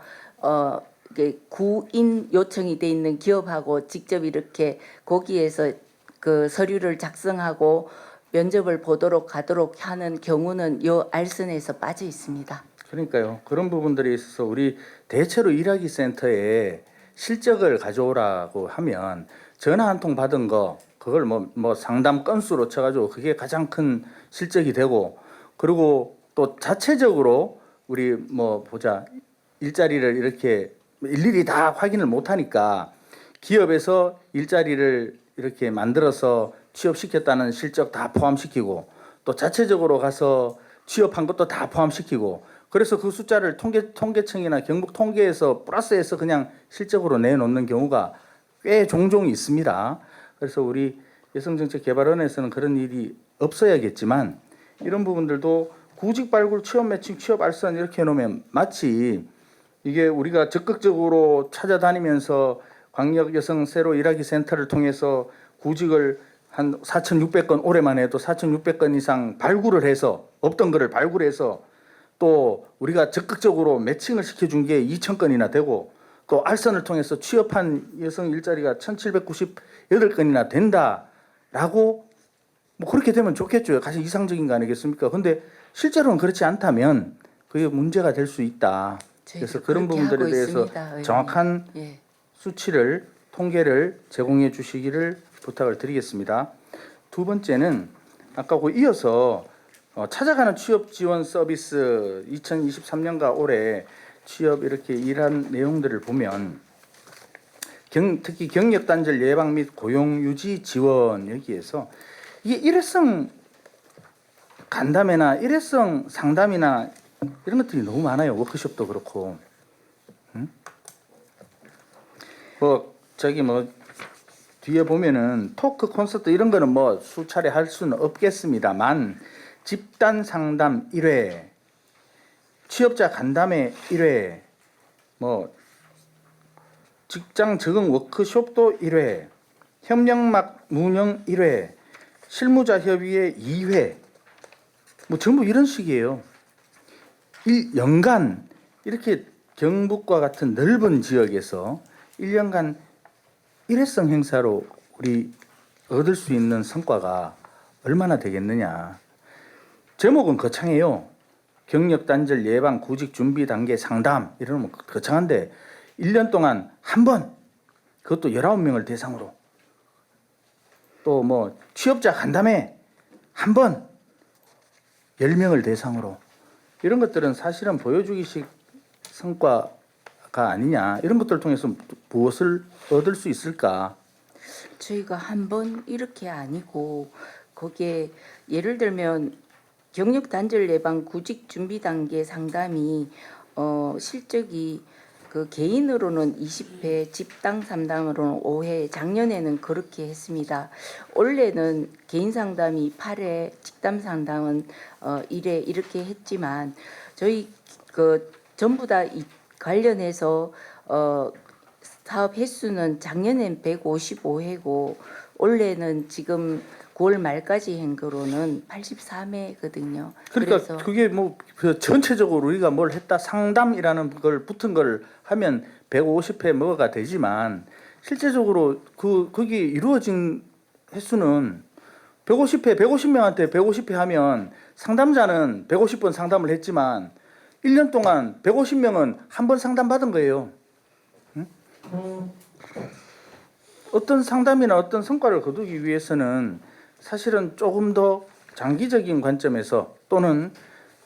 이게 구인 요청이 돼 있는 기업하고 직접 이렇게 거기에서 그 서류를 작성하고 면접을 보도록 가도록 하는 경우는 요 알선에서 빠져 있습니다. 그러니까요. 그런 부분들에 있어서 우리 대체로 일하기 센터에 실적을 가져오라고 하면 전화 한 통 받은 거 그걸 뭐 상담 건수로 쳐가지고 그게 가장 큰 실적이 되고, 그리고 또 자체적으로 우리 뭐 보자 일자리를 이렇게 일일이 다 확인을 못 하니까 기업에서 일자리를 이렇게 만들어서 취업시켰다는 실적 다 포함시키고 또 자체적으로 가서 취업한 것도 다 포함시키고, 그래서 그 숫자를 통계청이나 경북 통계에서 플러스해서 그냥 실적으로 내놓는 경우가 꽤 종종 있습니다. 그래서 우리 여성정책개발원에서는 그런 일이 없어야겠지만 이런 부분들도 구직 발굴, 취업 매칭, 취업 알선 이렇게 해놓으면 마치 이게 우리가 적극적으로 찾아다니면서 광역 여성 새로 일하기 센터를 통해서 구직을 한 4,600건 올해만 해도 4,600건 이상 발굴을 해서 없던 거를 발굴해서 또 우리가 적극적으로 매칭을 시켜준 게 2,000건이나 되고 또 알선을 통해서 취업한 여성 일자리가 1,798건이나 된다라고 뭐 그렇게 되면 좋겠죠. 가장 이상적인 거 아니겠습니까? 근데 실제로는 그렇지 않다면 그게 문제가 될 수 있다. 그래서 그런 부분들에 대해서 정확한 예. 수치를 통계를 제공해 주시기를 부탁을 드리겠습니다. 두 번째는 아까하고 이어서 찾아가는 취업 지원 서비스 2023년과 올해 취업 이렇게 일한 내용들을 보면 특히 경력 단절 예방 및 고용 유지 지원 여기에서 이게 일회성 간담회나 일회성 상담이나 이런 것들이 너무 많아요. 워크숍도 그렇고. 뭐 뒤에 보면은 토크 콘서트 이런 거는 뭐 수차례 할 수는 없겠습니다만 집단 상담 1회, 취업자 간담회 1회, 뭐 직장 적응 워크숍도 1회, 협력막 운영 1회, 실무자 협의회 2회, 뭐 전부 이런 식이에요. 1년간 이렇게 경북과 같은 넓은 지역에서 1년간 일회성 행사로 우리 얻을 수 있는 성과가 얼마나 되겠느냐. 제목은 거창해요. 경력 단절 예방 구직 준비 단계 상담 이러면 거창한데 1년 동안 한 번, 그것도 19명을 대상으로, 또 뭐 취업자 간담회 한 번 10명을 대상으로, 이런 것들은 사실은 보여주기식 성과가 아니냐. 이런 것들을 통해서 무엇을 얻을 수 있을까? 저희가 한 번 이렇게 아니고 거기에 예를 들면 경력 단절 예방 구직 준비 단계 상담이 실적이 그 개인으로는 20회, 집단 상담으로는 5회, 작년에는 그렇게 했습니다. 올해는 개인 상담이 8회, 집단 상담은 1회 이렇게 했지만 저희 그 전부 다 관련해서 사업 횟수는 작년엔 155회고 올해는 지금 9월 말까지 한 거로는 83회거든요. 그러니까 그래서 그게 뭐 전체적으로 우리가 뭘 했다 상담이라는 걸 붙은 걸 하면 150회 뭐가 되지만 실제적으로 그게 이루어진 횟수는 150회 150명한테 150회 하면 상담자는 150번 상담을 했지만 1년 동안 150명은 한 번 상담 받은 거예요. 응? 어떤 상담이나 어떤 성과를 거두기 위해서는 사실은 조금 더 장기적인 관점에서 또는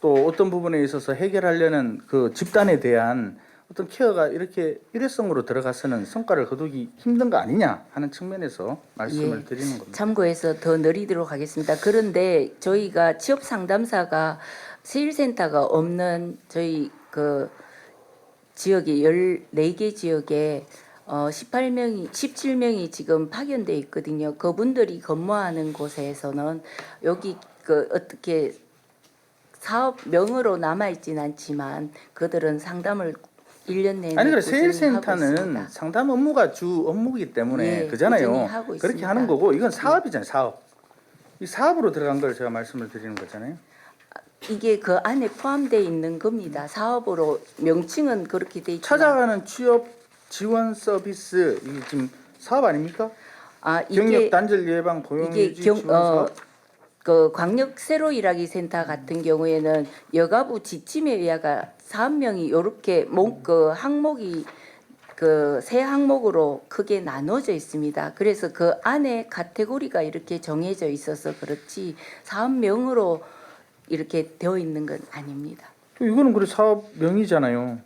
또 어떤 부분에 있어서 해결하려는 그 집단에 대한 어떤 케어가 이렇게 일회성으로 들어가서는 성과를 거두기 힘든 거 아니냐 하는 측면에서 말씀을 예, 드리는 겁니다. 참고해서 더 늘리도록 하겠습니다. 그런데 저희가 취업 상담사가 세일센터가 없는 저희 그 지역에 14개 지역에 17명이 지금 파견돼 있거든요. 그분들이 근무하는 곳에서는 여기 그 어떻게 사업명으로 남아 있진 않지만 그들은 상담을 1년 내내 아니 그래 꾸준히 하고 세일센터는 있습니다. 상담 업무가 주 업무이기 때문에 예, 그잖아요. 꾸준히 하고 그렇게 있습니다. 하는 거고 이건 사업이잖아요. 사업. 이 사업으로 들어간 걸 제가 말씀을 드리는 거잖아요. 이게 그 안에 포함되어 있는 겁니다. 사업으로 명칭은 그렇게 돼 있지만 찾아가는 취업 지원 서비스 이게 지금 사업 아닙니까? 아 경력 이게 단절 예방 고용 이게 유지 지원 사업. 그 광역 새로 일하기 센터 같은 경우에는 여가부 지침에 의하가 사업명이 요렇게 그 항목이 그 세 항목으로 크게 나눠져 있습니다. 그래서 그 안에 카테고리가 이렇게 정해져 있어서 그렇지 사업명으로 이렇게 되어 있는 건 아닙니다. 또 이거는 그래 사업명이잖아요.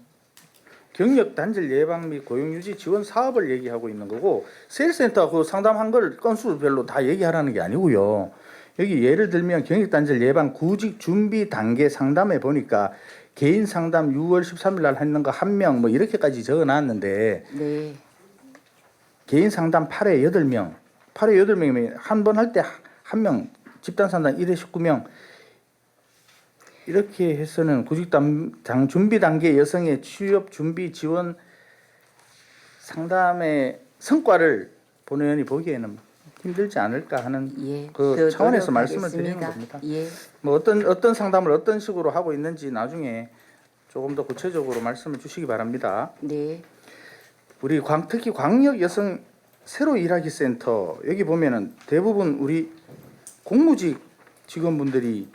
경력 단절 예방 및 고용 유지 지원 사업을 얘기하고 있는 거고 세일센터 그 상담한 걸 건수별로 다 얘기하라는 게 아니고요. 여기 예를 들면 경력 단절 예방 구직 준비 단계 상담에 보니까 개인 상담 6월 13일 날 했는 거 1명 뭐 이렇게까지 적어놨는데 네, 개인 상담 8회 8명, 8회 8명이면 한 번 할 때 1명, 집단 상담 1회 19명 이렇게 해서는 구직 당 준비 단계 여성의 취업 준비 지원 상담의 성과를 본 의원이 보기에는 힘들지 않을까 하는 예, 그 차원에서 말씀을 노력하겠습니다. 드리는 겁니다. 예, 뭐 어떤 상담을 어떤 식으로 하고 있는지 나중에 조금 더 구체적으로 말씀을 주시기 바랍니다. 네, 우리 특히 광역 여성 새로 일하기 센터 여기 보면은 대부분 우리 공무직 직원분들이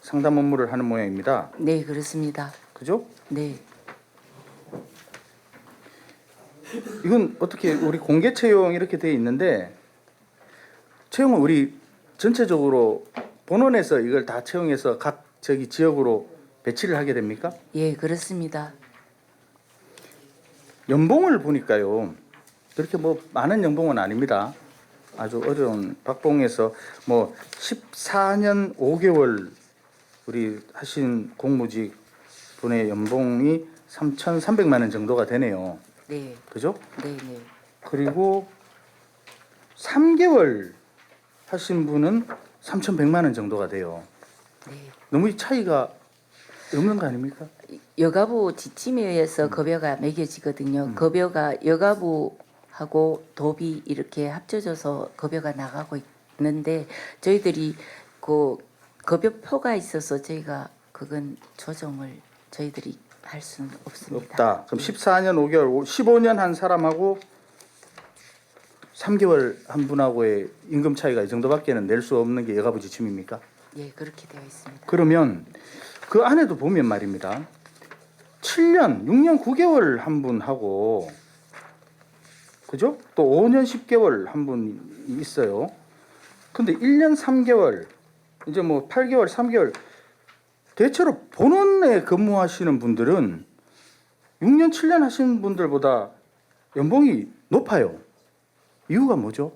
상담 업무를 하는 모양입니다. 네, 그렇습니다. 그죠? 네, 이건 어떻게 우리 공개 채용 이렇게 돼 있는데 채용은 우리 전체적으로 본원에서 이걸 다 채용해서 각 지역으로 배치를 하게 됩니까? 예, 그렇습니다. 연봉을 보니까요. 그렇게 뭐 많은 연봉은 아닙니다. 아주 어려운 박봉에서 뭐 14년 5개월 우리 하신 공무직 분의 연봉이 3,300만 원 정도가 되네요. 네, 그죠? 네, 네. 그리고 3개월 하신 분은 3,100만 원 정도가 돼요. 네. 너무 이 차이가 없는 거 아닙니까? 여가부 지침에 의해서 급여가 매겨지거든요. 급여가 여가부하고 도비 이렇게 합쳐져서 급여가 나가고 있는데 저희들이 그 급여표가 있어서 저희가 그건 조정을 저희들이 할 수는 없습니다. 없다. 그럼 14년 5개월, 15년 한 사람하고 3개월 한 분하고의 임금 차이가 이 정도밖에는 낼 수 없는 게 여가부 지침입니까? 예, 그렇게 되어 있습니다. 그러면 그 안에도 보면 말입니다. 7년, 6년 9개월 한 분하고 그죠? 또 5년 10개월 한 분이 있어요. 근데 1년 3개월, 이제 뭐 8개월, 3개월 대체로 본원에 근무하시는 분들은 6년, 7년 하신 분들보다 연봉이 높아요. 이유가 뭐죠?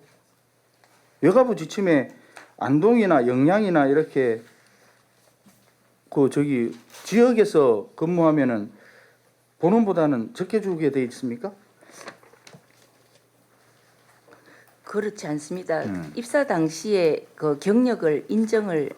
여가부 지침에 안동이나 영양이나 이렇게 그 지역에서 근무하면은 본원보다는 적게 주게 돼 있습니까? 그렇지 않습니다. 입사 당시에 그 경력을 인정을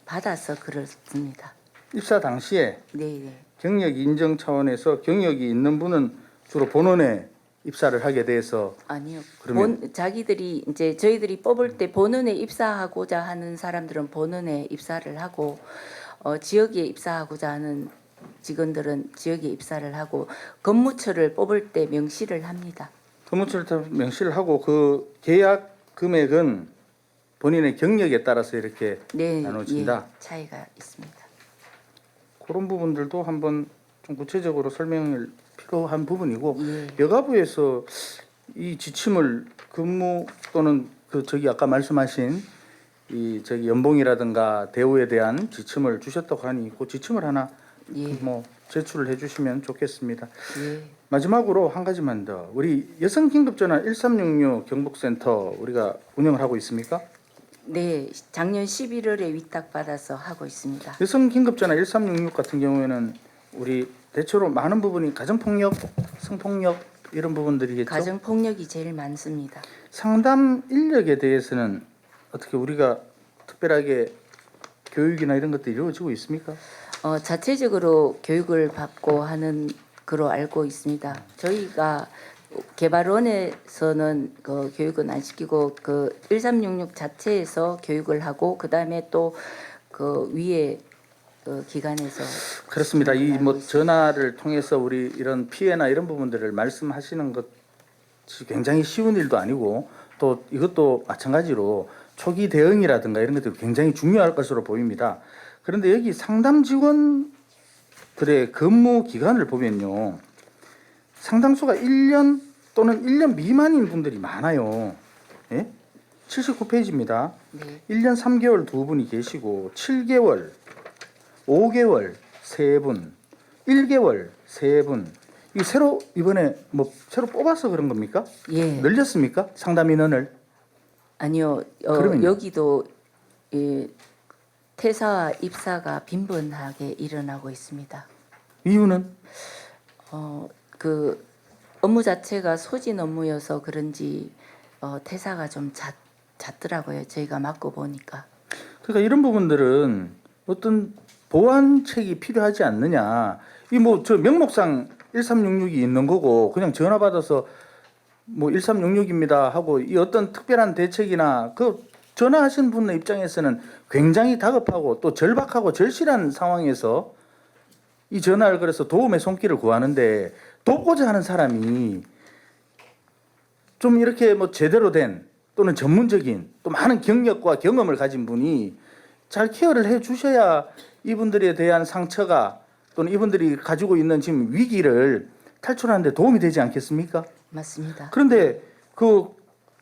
받아서 그렇습니다. 입사 당시에 네, 네. 경력 인정 차원에서 경력이 있는 분은 주로 본원에 입사를 하게 돼서 아니요. 그러면- 자기들이 이제 저희들이 뽑을 때 본원에 입사하고자 하는 사람들은 본원에 입사를 하고 지역에 입사하고자 하는 직원들은 지역에 입사를 하고 근무처를 뽑을 때 명시를 합니다. 근무처를 명시를 하고 그 계약 금액은 본인의 경력에 따라서 이렇게 네, 나눠진다. 예, 차이가 있습니다. 그런 부분들도 한번 좀 구체적으로 설명을 필요한 부분이고 예. 여가부에서 이 지침을 근무 또는 아까 말씀하신 연봉이라든가 대우에 대한 지침을 주셨다고 하니 그 지침을 하나 예. 뭐 제출을 해주시면 좋겠습니다. 예. 마지막으로 한 가지만 더. 우리 여성 긴급전화 1366 경북센터 우리가 운영을 하고 있습니까? 네, 작년 11월에 위탁받아서 하고 있습니다. 여성 긴급전화 1366 같은 경우에는 우리 대체로 많은 부분이 가정폭력, 성폭력 이런 부분들이겠죠. 가정 폭력이 제일 많습니다. 상담 인력에 대해서는 어떻게 우리가 특별하게 교육이나 이런 것들이 이루어지고 있습니까? 자체적으로 교육을 받고 하는 거로 알고 있습니다. 저희가 개발원에서는 그 교육은 안 시키고 그 1366 자체에서 교육을 하고 그다음에 또 그 위에 그 기관에서 그렇습니다. 이 뭐 전화를 통해서 우리 이런 피해나 이런 부분들을 말씀하시는 것이 굉장히 쉬운 일도 아니고 또 이것도 마찬가지로 초기 대응이라든가 이런 것들이 굉장히 중요할 것으로 보입니다. 그런데 여기 상담 직원들의 근무 기간을 보면요. 상당수가 1년 또는 1년 미만인 분들이 많아요. 예? 79페이지입니다. 네. 1년 3개월 2분이 계시고 7개월, 5개월 3분, 1개월 3분. 이 새로 이번에 뭐 새로 뽑아서 그런 겁니까? 예. 늘렸습니까? 상담 인원을? 아니요. 그러면요? 여기도 퇴사와 입사가 빈번하게 일어나고 있습니다. 이유는? 그 업무 자체가 소진 업무여서 그런지 퇴사가 좀 잦더라고요. 저희가 맡고 보니까. 그러니까 이런 부분들은 어떤 보완책이 필요하지 않느냐. 이 뭐 저 명목상 1366이 있는 거고 그냥 전화 받아서 뭐 1366입니다 하고 이 어떤 특별한 대책이나 그 전화하신 분의 입장에서는 굉장히 다급하고 또 절박하고 절실한 상황에서 이 전화를 걸어서 도움의 손길을 구하는데 돕고자 하는 사람이 좀 이렇게 뭐 제대로 된 또는 전문적인 또 많은 경력과 경험을 가진 분이 잘 케어를 해 주셔야 이분들에 대한 상처가 또는 이분들이 가지고 있는 지금 위기를 탈출하는 데 도움이 되지 않겠습니까? 맞습니다. 그런데 그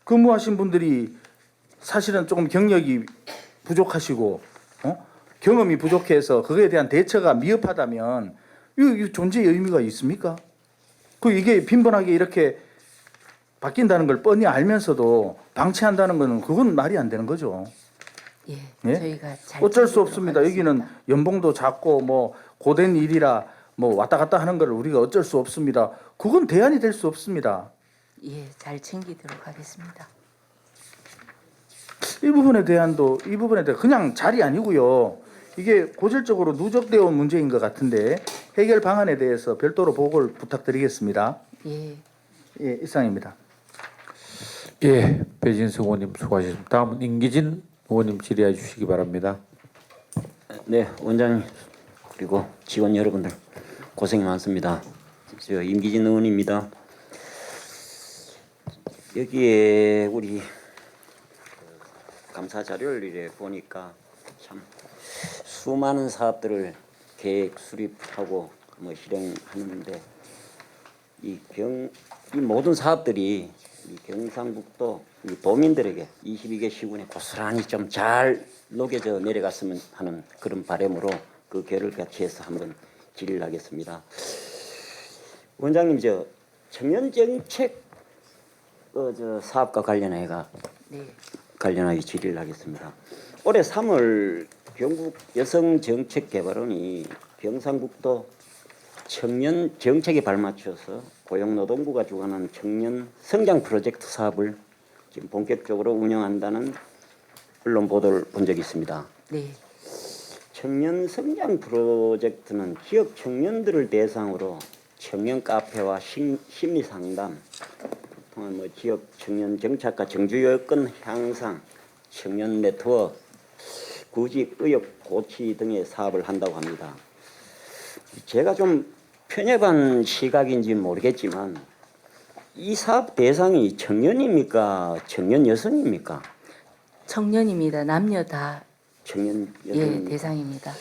근무하신 분들이 사실은 조금 경력이 부족하시고 경험이 부족해서 그거에 대한 대처가 미흡하다면 이 존재의 의미가 있습니까? 그 이게 빈번하게 이렇게 바뀐다는 걸 뻔히 알면서도 방치한다는 거는 그건 말이 안 되는 거죠. 예. 예? 저희가 잘 어쩔 수 챙기도록 없습니다. 하겠습니다. 여기는 연봉도 작고 뭐 고된 일이라 뭐 왔다 갔다 하는 걸 우리가 어쩔 수 없습니다. 그건 대안이 될 수 없습니다. 예, 잘 챙기도록 하겠습니다. 이 부분에 대한 그냥 자리 아니고요. 이게 고질적으로 누적되어 온 문제인 것 같은데 해결 방안에 대해서 별도로 보고를 부탁드리겠습니다. 예. 예, 이상입니다. 예, 배진석 의원님 수고하셨습니다. 다음은 임기진 의원님 질의해 주시기 바랍니다. 네, 원장님 그리고 직원 여러분들 고생이 많습니다. 저 임기진 의원입니다. 여기에 우리 감사 자료를 이래 보니까 참 수많은 사업들을 계획 수립하고 뭐 실행하는데 이 모든 사업들이 이 경상북도 이 도민들에게 22개 시군에 고스란히 좀 잘 녹여져 내려갔으면 하는 그런 바람으로 그 결을 같이 해서 한번 질의를 하겠습니다. 원장님 저 청년 정책 저 사업과 관련해가 네. 관련하여 질의를 하겠습니다. 올해 3월 경북 여성정책개발원이 경상북도 청년 정책에 발맞춰서 고용노동부가 주관하는 청년 성장 프로젝트 사업을 지금 본격적으로 운영한다는 언론 보도를 본 적이 있습니다. 네. 청년 성장 프로젝트는 지역 청년들을 대상으로 청년 카페와 심리 상담, 또한 뭐 지역 청년 정착과 정주 여건 향상, 청년 네트워크, 구직 의욕 고취 등의 사업을 한다고 합니다. 제가 좀 편협한 시각인지 모르겠지만 이 사업 대상이 청년입니까? 청년 여성입니까? 청년입니다. 남녀 다 청년 예, 여성입니까? 대상입니다.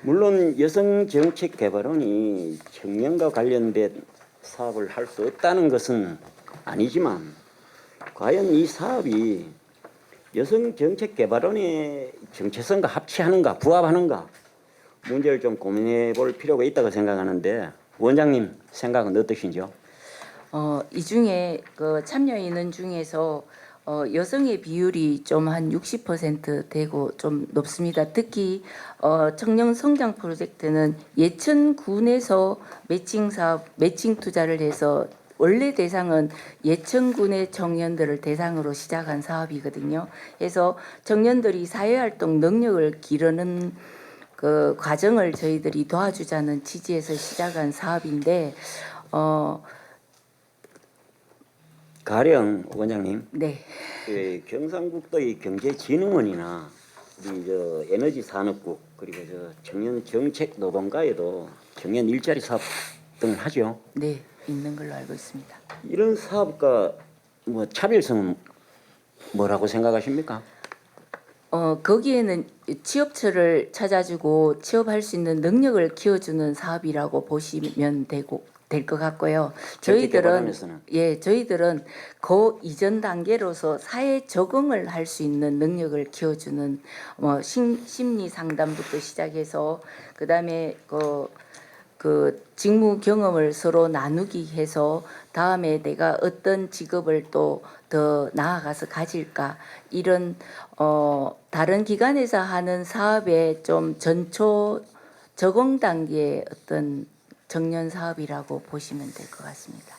물론 여성정책개발원이 청년과 관련된 사업을 할 수 없다는 것은 아니지만 과연 이 사업이 여성정책개발원의 정체성과 합치하는가 부합하는가 문제를 좀 고민해 볼 필요가 있다고 생각하는데 원장님 생각은 어떠신지요? 이 중에 그 참여 인원 중에서 여성의 비율이 좀 한 60% 되고 좀 높습니다. 특히 청년 성장 프로젝트는 예천군에서 매칭 사업, 매칭 투자를 해서 원래 대상은 예천군의 청년들을 대상으로 시작한 사업이거든요. 그래서 청년들이 사회활동 능력을 기르는 그 과정을 저희들이 도와주자는 취지에서 시작한 사업인데 가령 원장님 네. 그 경상북도의 경제진흥원이나 우리 저 에너지산업국 그리고 저 청년 정책 노동가에도 청년 일자리 사업 등을 하죠. 네, 있는 걸로 알고 있습니다. 이런 사업과 뭐 차별성은 뭐라고 생각하십니까? 거기에는 취업처를 찾아주고 취업할 수 있는 능력을 키워주는 사업이라고 보시면 될 것 같고요. 저희들은 정책개발원에서는. 저희들은 그 이전 단계로서 사회 적응을 할 수 있는 능력을 키워주는 심리 상담부터 시작해서 그다음에 그 직무 경험을 서로 나누기 해서 다음에 내가 어떤 직업을 또 더 나아가서 가질까 이런 다른 기관에서 하는 사업의 좀 전초 적응 단계의 어떤 청년 사업이라고 보시면 될 것 같습니다.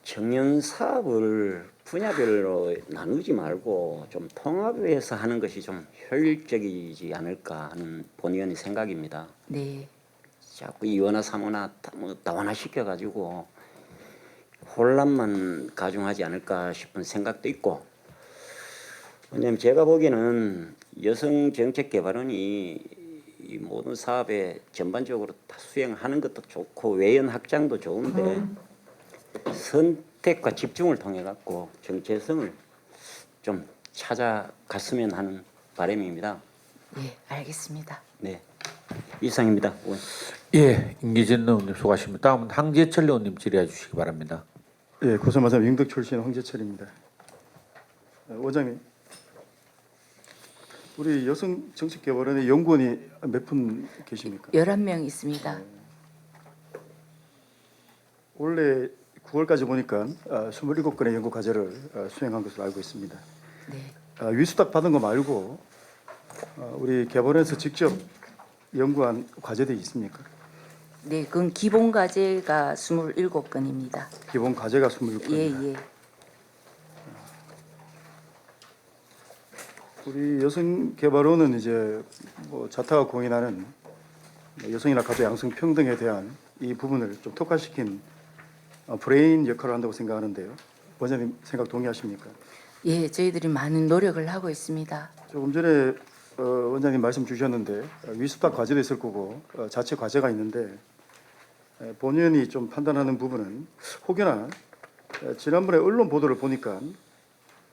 청년 사업을 분야별로 나누지 말고 좀 통합해서 하는 것이 좀 효율적이지 않을까 하는 본의원의 생각입니다. 네. 자꾸 이원화 삼원화 다원화 시켜가지고 혼란만 가중하지 않을까 싶은 생각도 있고, 왜냐하면 제가 보기에는 여성정책개발원이 이 모든 사업에 전반적으로 다 수행하는 것도 좋고 외연 확장도 좋은데 선택과 집중을 통해 갖고 정체성을 좀 찾아갔으면 하는 바람입니다. 예, 알겠습니다. 네, 이상입니다. 예, 임기진 의원님 수고하십니다. 다음은 황재철 의원님 질의해 주시기 바랍니다. 예, 고생하셨습니다. 영덕 출신 황재철입니다. 원장님, 우리 여성정책개발원의 연구원이 몇 분 계십니까? 11명 있습니다. 올해 9월까지 보니까 27건의 연구 과제를 수행한 것으로 알고 있습니다. 네. 위수탁 받은 거 말고 우리 개발원에서 직접 연구한 과제들이 있습니까? 네, 그건 기본 과제가 27건입니다. 기본 과제가 27건입니다. 예, 예. 우리 여성개발원은 이제 자타가 공인하는 여성이나 가족 양성 평등에 대한 이 부분을 좀 특화시킨 브레인 역할을 한다고 생각하는데요. 원장님 생각 동의하십니까? 예, 저희들이 많은 노력을 하고 있습니다. 조금 전에 원장님 말씀 주셨는데 위수탁 과제도 있을 거고 자체 과제가 있는데 본연이 좀 판단하는 부분은 혹여나 지난번에 언론 보도를 보니까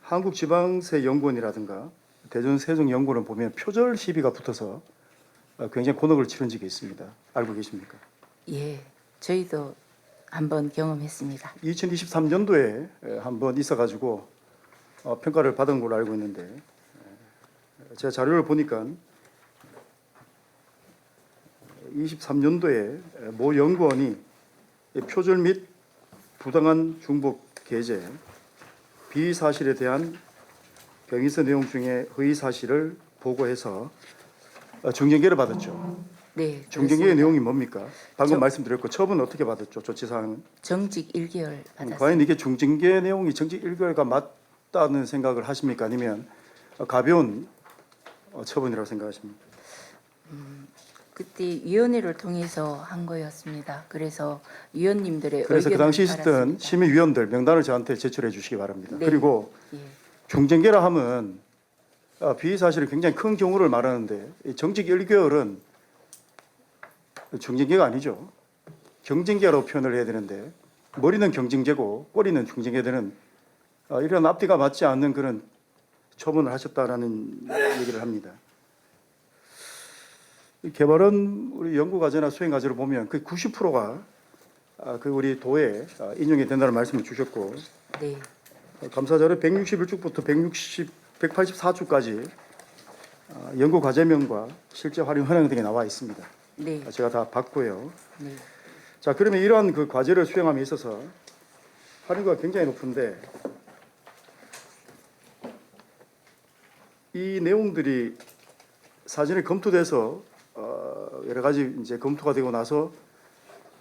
한국지방세연구원이라든가 대전세종연구원을 보면 표절 시비가 붙어서 굉장히 곤혹을 치른 적이 있습니다. 알고 계십니까? 예, 저희도 한번 경험했습니다. 2023년도에 한번 있어가지고 평가를 받은 걸로 알고 있는데 제가 자료를 보니까 23년도에 모 연구원이 표절 및 부당한 중복 게재, 비사실에 대한 경위서 내용 중에 허위 사실을 보고해서 중징계를 받았죠. 네, 중징계의 그렇습니다. 내용이 뭡니까? 방금 말씀드렸고 처분 어떻게 받았죠? 조치사항은? 정직 1개월 받았습니다. 과연 이게 중징계 내용이 정직 1개월과 맞다는 생각을 하십니까? 아니면 가벼운 처분이라고 생각하십니까? 그때 위원회를 통해서 한 거였습니다. 그래서 위원님들의 그래서 그 의견을 당시 있었던 받았습니다. 심의위원들 명단을 저한테 제출해 주시기 바랍니다. 네. 그리고 예, 중징계라 하면 비사실이 굉장히 큰 경우를 말하는데 이 정직 1개월은 중징계가 아니죠. 경징계라고 표현을 해야 되는데 머리는 경징계고 꼬리는 중징계되는 이런 앞뒤가 맞지 않는 그런 처분을 하셨다라는 얘기를 합니다. 이 개발원 우리 연구 과제나 수행 과제를 보면 그 90%가 그 우리 도에 인용이 된다는 말씀을 주셨고 네, 감사자료 161쪽부터 184쪽까지 연구 과제명과 실제 활용 현황 등이 나와 있습니다. 네, 제가 다 봤고요. 네. 자, 그러면 이러한 그 과제를 수행함에 있어서 활용도가 굉장히 높은데 이 내용들이 사전에 검토돼서 여러 가지 이제 검토가 되고 나서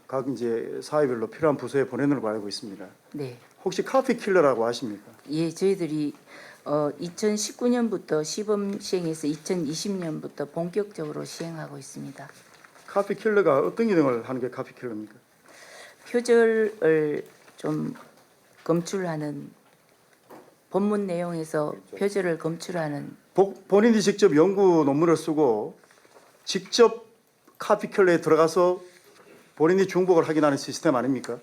각 이제 사회별로 필요한 부서에 보내는 걸로 알고 있습니다. 네. 혹시 카피 킬러라고 아십니까? 예, 저희들이 2019년부터 시범 시행해서 2020년부터 본격적으로 시행하고 있습니다. 카피 킬러가 어떤 기능을 하는 게 카피 킬러입니까? 표절을 좀 검출하는 본문 내용에서 표절을 검출하는 본인이 직접 연구 논문을 쓰고 직접 카피 킬러에 들어가서 본인이 중복을 확인하는 시스템 아닙니까?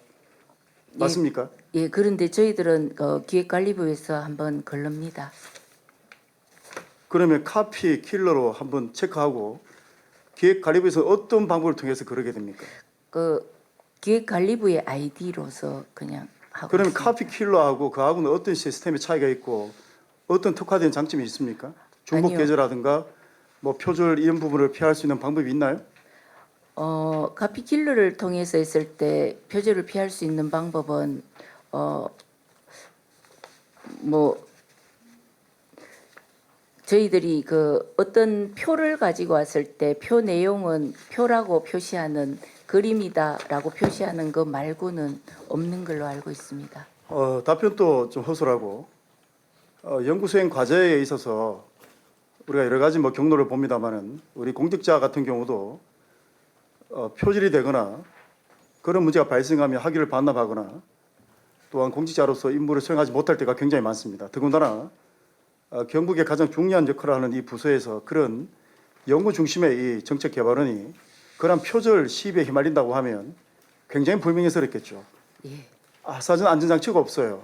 맞습니까? 예, 그런데 저희들은 기획관리부에서 한번 걸릅니다. 그러면 카피 킬러로 한번 체크하고 기획관리부에서 어떤 방법을 통해서 그러게 됩니까? 그 기획관리부의 아이디로서 그냥 하고 그러면 있습니다. 카피 킬러하고 그하고는 어떤 시스템의 차이가 있고 어떤 특화된 장점이 있습니까? 중복 아니요. 계좌라든가 뭐 표절 이런 부분을 피할 수 있는 방법이 있나요? 카피킬러를 통해서 했을 때 표절을 피할 수 있는 방법은 뭐 저희들이 그 어떤 표를 가지고 왔을 때 표 내용은 표라고 표시하는 그림이다라고 표시하는 것 말고는 없는 걸로 알고 있습니다. 답변도 좀 허술하고 연구 수행 과제에 있어서 우리가 여러 가지 뭐 경로를 봅니다만은 우리 공직자 같은 경우도 표절이 되거나 그런 문제가 발생하면 학위를 반납하거나 또한 공직자로서 임무를 수행하지 못할 때가 굉장히 많습니다. 더군다나 경북의 가장 중요한 역할을 하는 이 부서에서 그런 연구 중심의 이 정책 개발원이 그런 표절 시비에 휘말린다고 하면 굉장히 불명예스럽겠죠. 예. 사전 안전장치가 없어요.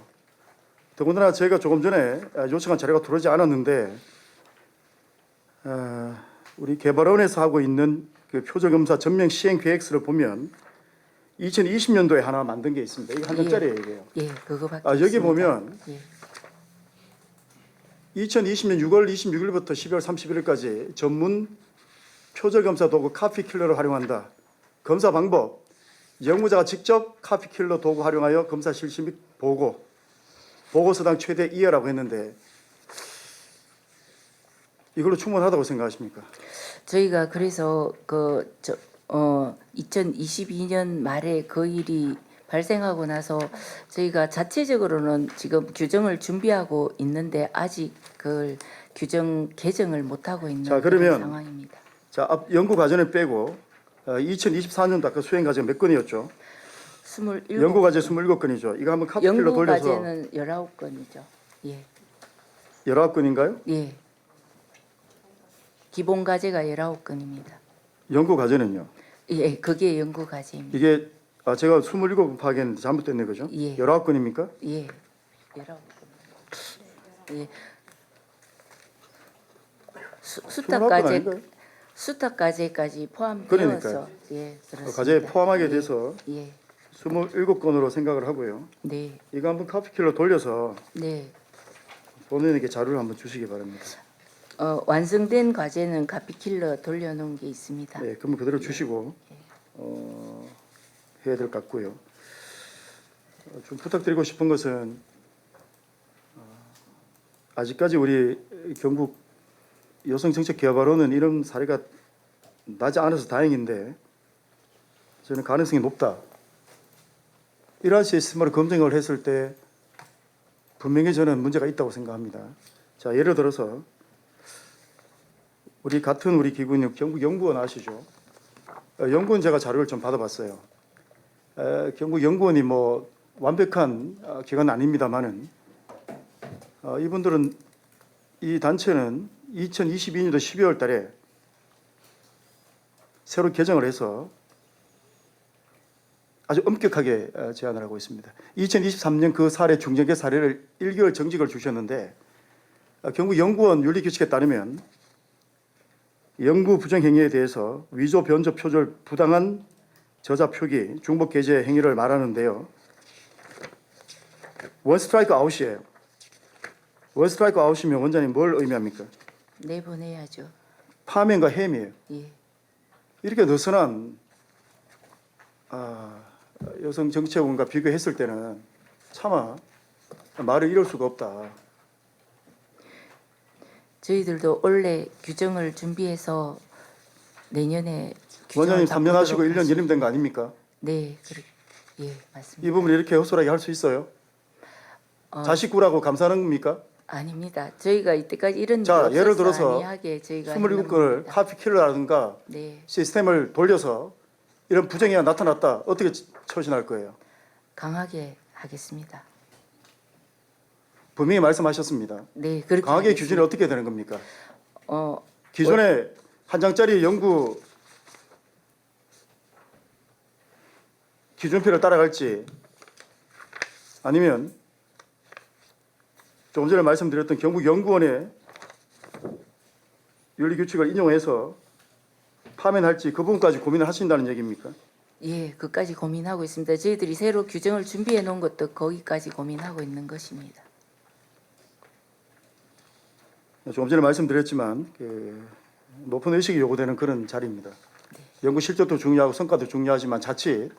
더군다나 저희가 조금 전에 요청한 자료가 들어오지 않았는데 우리 개발원에서 하고 있는 그 표절검사 전면 시행 계획서를 보면 2020년도에 하나 만든 게 있습니다. 이게 한 장짜리예요, 이게요. 예, 그거밖에 여기 없습니다. 보면 예. 2020년 6월 26일부터 12월 31일까지 전문 표절검사 도구 카피킬러를 활용한다. 검사 방법, 연구자가 직접 카피킬러 도구 활용하여 검사 실시 및 보고서당 최대 2회라고 했는데 이걸로 충분하다고 생각하십니까? 저희가 그래서 2022년 말에 그 일이 발생하고 나서 저희가 자체적으로는 지금 규정을 준비하고 있는데 아직 그 규정 개정을 못 하고 있는 자, 그런 그러면 상황입니다. 자, 앞 연구 과제는 빼고 2024년도 아까 수행 과제 몇 건이었죠? 27 연구 과제 27건이죠. 이거 한번 카피킬러 연구 돌려서 과제는 19건이죠. 예. 19건인가요? 예. 기본 과제가 19건입니다. 연구 과제는요? 예, 그게 연구 과제입니다. 이게 제가 27건 파악했는데 잘못됐네, 그죠? 예. 19건입니까? 예. 19건. 예. 수탁 21건 과제 아닌가요? 수탁 과제까지 포함되어서 그러니까요. 예, 그렇습니다. 과제에 포함하게 돼서 예. 27건으로 생각을 하고요. 네. 이거 한번 카피킬러 돌려서 네. 본인에게 자료를 한번 주시기 바랍니다. 완성된 과제는 카피킬러 돌려놓은 게 있습니다. 네, 그러면 그대로 주시고 해야 될 것 같고요. 좀 부탁드리고 싶은 것은 아직까지 우리 경북 여성정책개발원은 이런 사례가 나지 않아서 다행인데 저는 가능성이 높다. 이러한 시스템으로 검증을 했을 때 분명히 저는 문제가 있다고 생각합니다. 자, 예를 들어서 우리 같은 우리 기구인 경북연구원 아시죠? 연구원 제가 자료를 좀 받아봤어요. 경북연구원이 뭐 완벽한 기관은 아닙니다만은 이분들은 이 단체는 2022년도 12월 달에 새로 개정을 해서 아주 엄격하게 제안을 하고 있습니다. 2023년 그 사례 중정계 사례를 1개월 정직을 주셨는데 경북연구원 윤리규칙에 따르면 연구 부정 행위에 대해서 위조, 변조, 표절, 부당한 저자 표기, 중복 게재 행위를 말하는데요. 원 스트라이크 아웃이에요. 원 스트라이크 아웃이면 원장님 뭘 의미합니까? 내보내야죠. 파면과 해임이에요. 예. 이렇게 느슨한 여성 정치원과 비교했을 때는 차마 말을 이룰 수가 없다. 저희들도 원래 규정을 준비해서 내년에 원장님 3년 하시고 1년 바꾸도록 연임된 거 아닙니까? 네, 예, 맞습니다. 이 부분을 이렇게 허술하게 할 수 있어요? 자식구라고 감사하는 겁니까? 아닙니다. 저희가 이때까지 이런 자, 일이 예를 없어서 들어서 아니하게 저희가 27건을 해놓은 카피킬러라든가 네, 시스템을 돌려서 이런 부정행위가 나타났다. 어떻게 처신할 거예요? 강하게 하겠습니다. 분명히 말씀하셨습니다. 네, 그렇게 강하게 하겠습니다. 규정이 어떻게 되는 겁니까? 어, 기존에 한 장짜리 연구 기준표를 따라갈지 아니면 조금 전에 말씀드렸던 경북연구원의 윤리규칙을 인용해서 파면할지 그 부분까지 고민을 하신다는 얘기입니까? 예, 그까지 고민하고 있습니다. 저희들이 새로 규정을 준비해 놓은 것도 거기까지 고민하고 있는 것입니다. 조금 전에 말씀드렸지만 그 높은 의식이 요구되는 그런 자리입니다. 연구 실적도 중요하고 성과도 중요하지만 자칫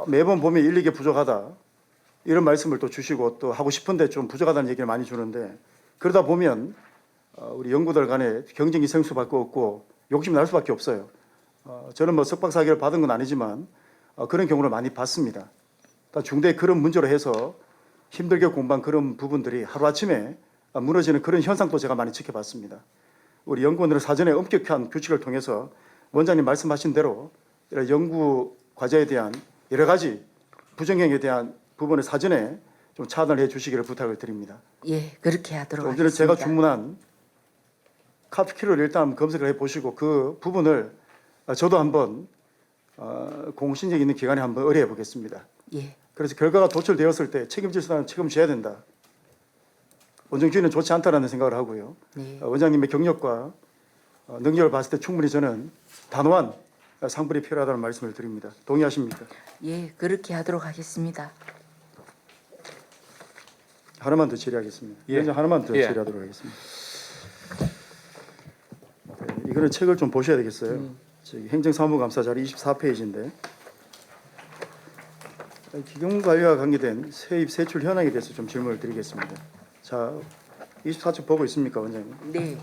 매번 보면 일리게 부족하다 이런 말씀을 또 주시고 또 하고 싶은데 좀 부족하다는 얘기를 많이 주는데 그러다 보면 우리 연구들 간에 경쟁이 생길 수밖에 없고 욕심이 날 수밖에 없어요. 저는 뭐 석박사학위를 받은 건 아니지만 그런 경우를 많이 봤습니다. 중대 그런 문제로 해서 힘들게 공부한 그런 부분들이 하루아침에 무너지는 그런 현상도 제가 많이 지켜봤습니다. 우리 연구원들은 사전에 엄격한 규칙을 통해서 원장님 말씀하신 대로 이런 연구 과제에 대한 여러 가지 부정행위에 대한 부분을 사전에 좀 차단을 해 주시기를 부탁을 드립니다. 예, 그렇게 하도록 조금 전에 하겠습니다. 제가 주문한 카피키를 일단 검색을 해 보시고 그 부분을 저도 한번 공신력 있는 기관에 한번 의뢰해 보겠습니다. 예, 그래서 결과가 도출되었을 때 책임질 사람은 책임져야 된다. 원정주의는 좋지 않다라는 생각을 하고요. 네, 원장님의 경력과 능력을 봤을 때 충분히 저는 단호한 상불이 필요하다는 말씀을 드립니다. 동의하십니까? 예, 그렇게 하도록 하겠습니다. 하나만 더 질의하겠습니다. 예. 하나만 더 예. 질의하도록 하겠습니다. 네, 이거는 책을 좀 보셔야 되겠어요. 저기 행정사무감사 자리 24페이지인데 기금관리와 관계된 세입 세출 현황에 대해서 좀 질문을 드리겠습니다. 자, 24쪽 보고 있습니까, 원장님? 네,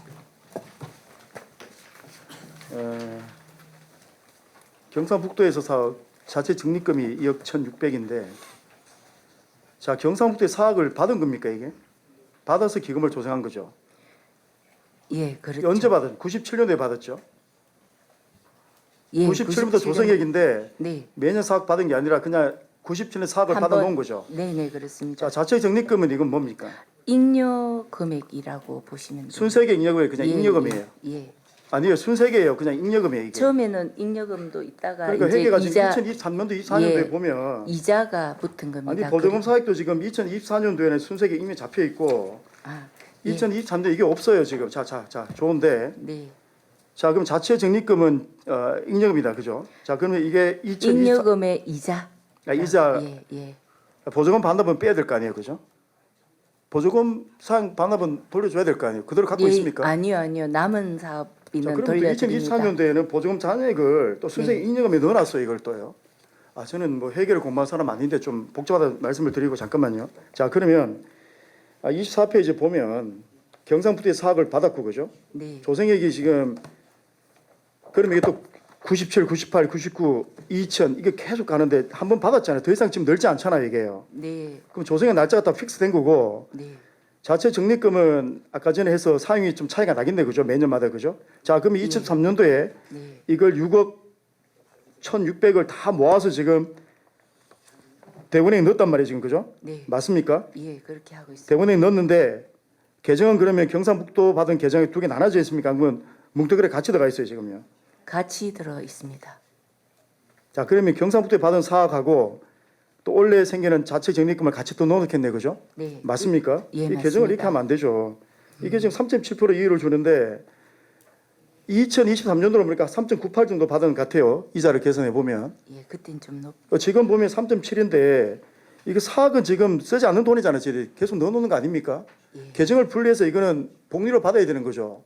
경상북도에서 사업 자체 적립금이 2억 1,600인데 자, 경상북도의 사학을 받은 겁니까 이게? 받아서 기금을 조성한 거죠. 예, 그렇죠. 언제 받았죠? 97년도에 받았죠. 예, 97년부터 조성액인데 네, 매년 사학 받은 게 아니라 그냥 97년 사학을 한 받아 번- 놓은 거죠. 네, 네, 그렇습니다. 자, 자체 적립금은 이건 뭡니까? 잉여 금액이라고 보시면 돼요. 순세계 잉여금이 그냥 예, 잉여금이에요. 예. 아니에요. 순세계예요. 그냥 잉여금이에요, 이게. 처음에는 잉여금도 있다가 그러니까 이제 회계가 지금 이자 2023년도 24년도에 예. 보면 이자가 붙은 겁니다. 아니 보조금 사익도 지금 2024년도에는 순세계 잉여 잡혀 있고 아, 예. 2023년도 이게 없어요 지금. 자 좋은데 네. 자 그럼 자체 적립금은 잉여금이다, 그죠? 자 그러면 이게 2024 잉여금의 이자. 이자 예, 예. 보조금 반납은 빼야 될 거 아니에요, 그죠? 보조금 상 반납은 돌려줘야 될 거 아니에요. 그대로 갖고 예, 있습니까? 아니요. 남은 자 사업비는 그럼 돌려드립니다. 2024년도에는 보조금 잔액을 또 순세계 네. 잉여금에 넣어놨어요, 이걸 또요. 아 저는 뭐 회계를 공부한 사람 아닌데 좀 복잡하다 말씀을 드리고 잠깐만요. 자 그러면 24페이지 보면 경상북도의 사학을 받았고, 그죠? 네. 조성액이 지금 그러면 이게 또 97, 98, 99, 2000 이게 계속 가는데 한 번 받았잖아요. 더 이상 지금 늘지 않잖아요, 이게요. 네. 그럼 조성액 날짜가 다 픽스된 거고 네. 자체 적립금은 아까 전에 해서 사용이 좀 차이가 나겠네, 그죠? 매년마다, 그죠? 자, 그러면 2023년도에 네. 이걸 6억 1,600을 다 모아서 지금 대본에 넣었단 말이에요, 지금, 그죠? 네. 맞습니까? 예, 그렇게 하고 있습니다. 대본에 넣었는데 계정은 그러면 경상북도 받은 계정이 두 개 나눠져 있습니까? 그러면 뭉뚱그레 같이 들어가 있어요, 지금요. 같이 들어 있습니다. 자, 그러면 경상북도에 받은 사학하고 또 원래 생기는 자체 적립금을 같이 또 넣어놓겠네, 그죠? 네. 맞습니까? 예, 이 계정을 맞습니다. 이렇게 하면 안 되죠. 이게 지금 3.7% 이율을 주는데 2023년도로 보니까 3.98 정도 받은 것 같아요. 이자를 계산해 보면 예, 그땐 좀 높. 지금 보면 3.7인데 이게 사학은 지금 쓰지 않는 돈이잖아요. 저희들이 계속 넣어놓는 거 아닙니까? 예. 계정을 분리해서 이거는 복리로 받아야 되는 거죠.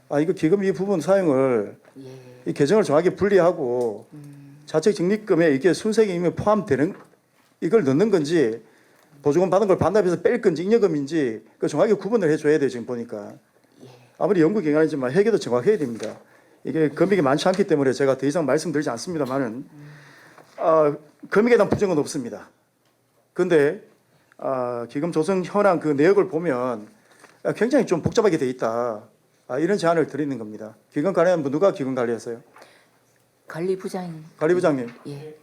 아 이거 기금 이 부분 사용을 예. 이 계정을 정확히 분리하고 자체 적립금에 이게 순세금이 포함되는 이걸 넣는 건지 보조금 받은 걸 반납해서 뺄 건지 잉여금인지 그 정확히 구분을 해줘야 돼요. 지금 보니까 아무리 연구기관이지만 회계도 정확해야 됩니다. 이게 금액이 많지 않기 때문에 제가 더 이상 말씀드리지 않습니다만은 금액에 대한 부정은 없습니다. 그런데 기금 조성 현황 그 내역을 보면 굉장히 좀 복잡하게 돼 있다. 이런 제안을 드리는 겁니다. 기금 관리하는 분 누가 기금 관리했어요? 관리부장. 관리부장님, 예.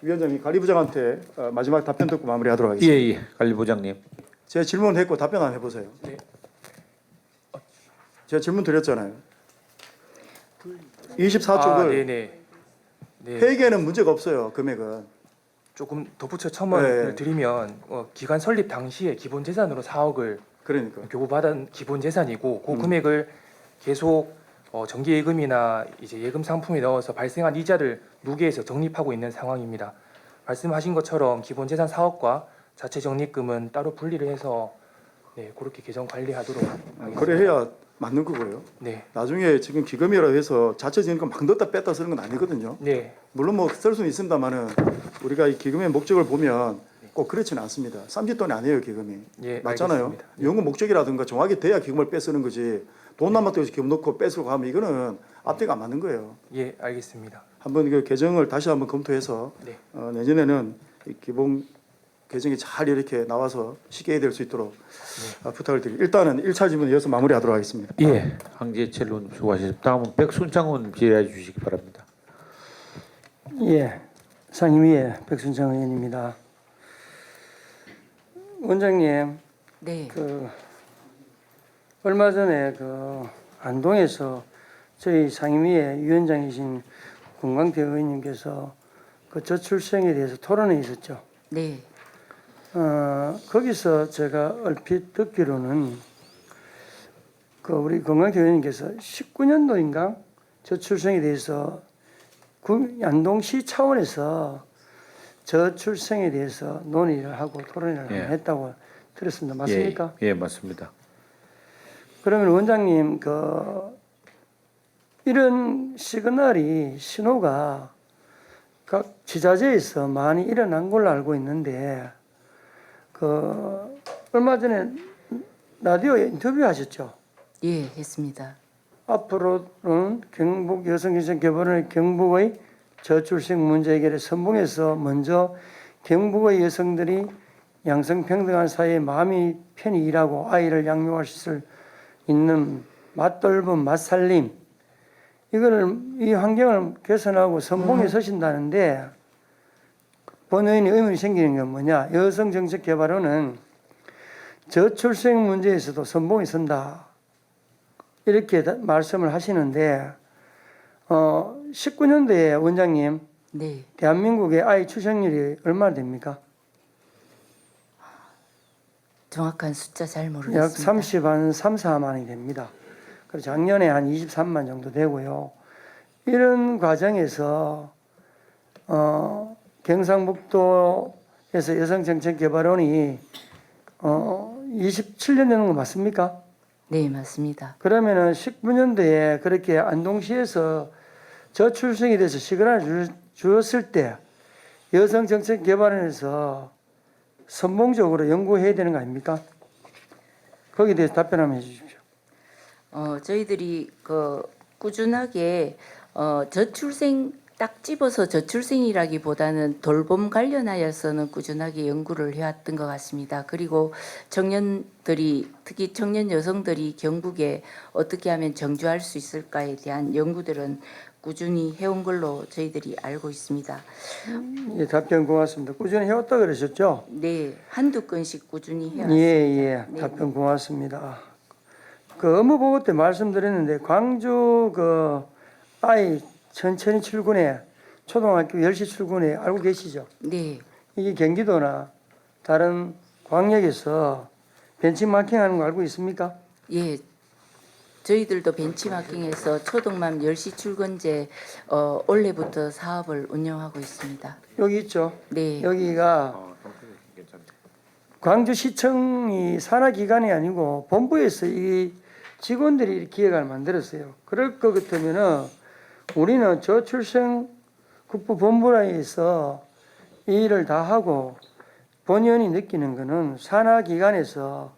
위원장님 관리부장한테 마지막 답변 듣고 마무리하도록 하겠습니다. 예, 관리부장님. 제가 질문했고 답변 안 해보세요. 네. 제가 질문 드렸잖아요. 24쪽을 네네. 네. 회계에는 문제가 없어요. 금액은. 조금 덧붙여 첨언을 네. 드리면 기관 설립 당시에 기본 재산으로 4억을 그러니까 교부받은 기본 재산이고 그 금액을 계속 정기예금이나 이제 예금 상품에 넣어서 발생한 이자를 누계해서 적립하고 있는 상황입니다. 말씀하신 것처럼 기본 재산 사업과 자체 적립금은 따로 분리를 해서 네, 그렇게 계정 관리하도록 하겠습니다. 그래 해야 맞는 거고요. 네, 나중에 지금 기금이라고 해서 자체 적립금 막 넣었다 뺐다 쓰는 건 아니거든요. 네, 물론 뭐 쓸 수는 있습니다만은 우리가 이 기금의 목적을 보면 꼭 그렇지는 않습니다. 쌈짓돈이 아니에요 기금이. 예, 맞잖아요. 알겠습니다. 연금 목적이라든가 정확히 돼야 기금을 빼쓰는 거지. 돈 남았다고 해서 기금 넣고 빼쓰고 하면 이거는 앞뒤가 안 맞는 거예요. 예, 알겠습니다. 한번 그 개정을 다시 한번 검토해서 네. 내년에는 이 기본 개정이 잘 이렇게 나와서 쉽게 될 수 있도록 부탁을 드립니다. 일단은 1차 질문 이어서 마무리하도록 하겠습니다. 예, 황재철 의원님 수고하셨습니다. 다음은 백순창 의원님 질의해 주시기 바랍니다. 예, 상임위의 백순창 의원입니다. 원장님, 네. 얼마 전에 안동에서 저희 상임위의 위원장이신 권광태 의원님께서 저출생에 대해서 토론회 있었죠. 네. 거기서 제가 얼핏 듣기로는 우리 권광태 의원님께서 19년도인가 저출생에 대해서 안동시 차원에서 저출생에 대해서 논의를 하고 토론을 예. 했다고 들었습니다. 맞습니까? 예, 예, 맞습니다. 그러면 원장님 이런 시그널이 신호가 각 지자체에서 많이 일어난 걸로 알고 있는데 얼마 전에 라디오에 인터뷰하셨죠? 예, 했습니다. 앞으로는 경북 여성경제개발원의 경북의 저출생 문제 해결에 선봉해서 먼저 경북의 여성들이 양성평등한 사회에 마음이 편히 일하고 아이를 양육할 수 있는 맛돌봄 맛살림 이 환경을 개선하고 선봉에 서신다는데 본의원이 의문이 생기는 건 뭐냐? 여성정책개발원은 저출생 문제에서도 선봉에 선다 이렇게 말씀을 하시는데 19년도에 원장님 네. 대한민국의 아이 출생률이 얼마나 됩니까? 정확한 숫자 잘 약 모르겠습니다. 34만이 됩니다. 그리고 작년에 한 23만 정도 되고요. 이런 과정에서 경상북도에서 여성정책개발원이 27년 되는 거 맞습니까? 네, 맞습니다. 그러면은 19년도에 그렇게 안동시에서 저출생에 대해서 시그널을 주었을 때 여성정책개발원에서 선봉적으로 연구해야 되는 거 아닙니까? 거기에 대해서 답변 한번 해주십시오. 저희들이 꾸준하게 저출생 딱 집어서 저출생이라기보다는 돌봄 관련하여서는 꾸준하게 연구를 해왔던 것 같습니다. 그리고 청년들이 특히 청년 여성들이 경북에 어떻게 하면 정주할 수 있을까에 대한 연구들은 꾸준히 해온 걸로 저희들이 알고 있습니다. 예, 답변 고맙습니다. 꾸준히 해왔다 그러셨죠? 네, 한두 건씩 꾸준히 해왔습니다. 예, 네. 답변 고맙습니다. 업무 보고 때 말씀드렸는데 광주 아이 천천히 출근해 초등학교 10시 출근해 알고 계시죠? 네, 이게 경기도나 다른 광역에서 벤치마킹하는 거 알고 있습니까? 예. 저희들도 벤치마킹에서 초등맘 10시 출근제 올해부터 사업을 운영하고 있습니다. 여기 있죠? 네. 여기가 광주시청이 산하기관이 아니고 본부에서 이 직원들이 기획안을 만들었어요. 그럴 것 같으면은 우리는 저출생 국부본부라에서 이 일을 다 하고 본의원이 느끼는 거는 산하기관에서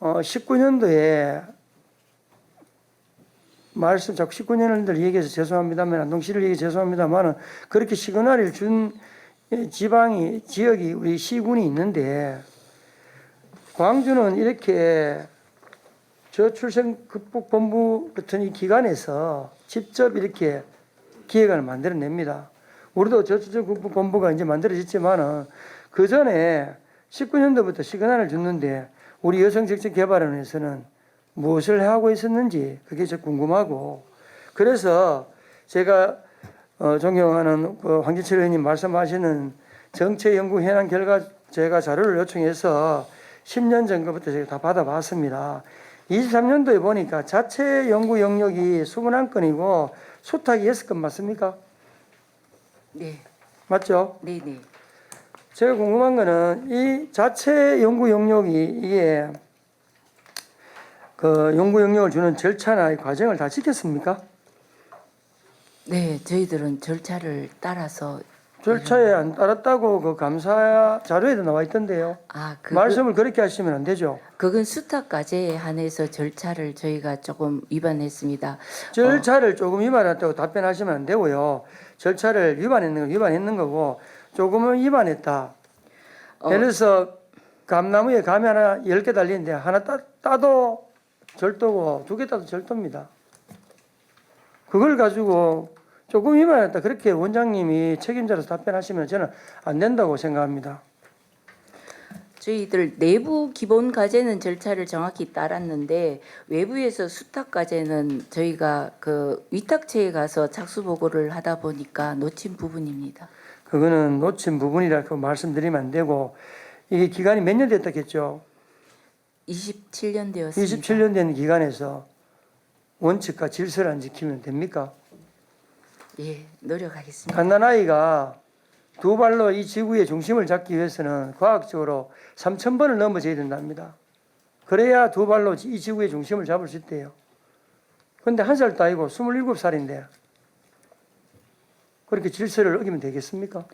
19년도에 말씀 자꾸 19년을 얘기해서 죄송합니다만 안동시를 얘기 죄송합니다만은 그렇게 시그널을 준 지역이 우리 시군이 있는데 광주는 이렇게 저출생 극복본부 같은 이 기관에서 직접 이렇게 기획안을 만들어냅니다. 우리도 저출생 극복본부가 이제 만들어졌지만은 그 전에 19년도부터 시그널을 줬는데 우리 여성정책개발원에서는 무엇을 하고 있었는지 그게 좀 궁금하고 그래서 제가 존경하는 황재철 의원님 말씀하시는 정책 연구 현황 결과 제가 자료를 요청해서 10년 전부터 제가 다 받아봤습니다. 23년도에 보니까 자체 연구 영역이 21건이고 수탁이 6건 맞습니까? 네, 맞죠? 네, 네. 제가 궁금한 거는 이 자체 연구 영역이 이게 그 연구 영역을 주는 절차나 이 과정을 다 지켰습니까? 네, 저희들은 절차를 따라서 절차에 안 따랐다고 그 감사 자료에도 나와 있던데요. 말씀을 그렇게 하시면 안 되죠. 그건 수탁 과제에 한해서 절차를 저희가 조금 위반했습니다. 절차를 조금 위반했다고 답변하시면 안 되고요. 절차를 위반했는 거고 조금은 위반했다. 예를 들어서 감나무에 감이 하나 10개 달리는데 하나 따도 절도고 2개 따도 절도입니다. 그걸 가지고 조금 위반했다. 그렇게 원장님이 책임자로서 답변하시면 저는 안 된다고 생각합니다. 저희들 내부 기본 과제는 절차를 정확히 따랐는데 외부에서 수탁 과제는 저희가 그 위탁처에 가서 착수 보고를 하다 보니까 놓친 부분입니다. 그거는 놓친 부분이라고 말씀드리면 안 되고 이게 기간이 몇 년 됐다겠죠? 27년 되었습니다. 27년 된 기간에서 원칙과 질서를 안 지키면 됩니까? 예, 노력하겠습니다. 갓난아이가 2발로 이 지구의 중심을 잡기 위해서는 과학적으로 3,000번을 넘어져야 된답니다. 그래야 2발로 이 지구의 중심을 잡을 수 있대요. 그런데 1살도 아니고 27살인데 그렇게 질서를 어기면 되겠습니까?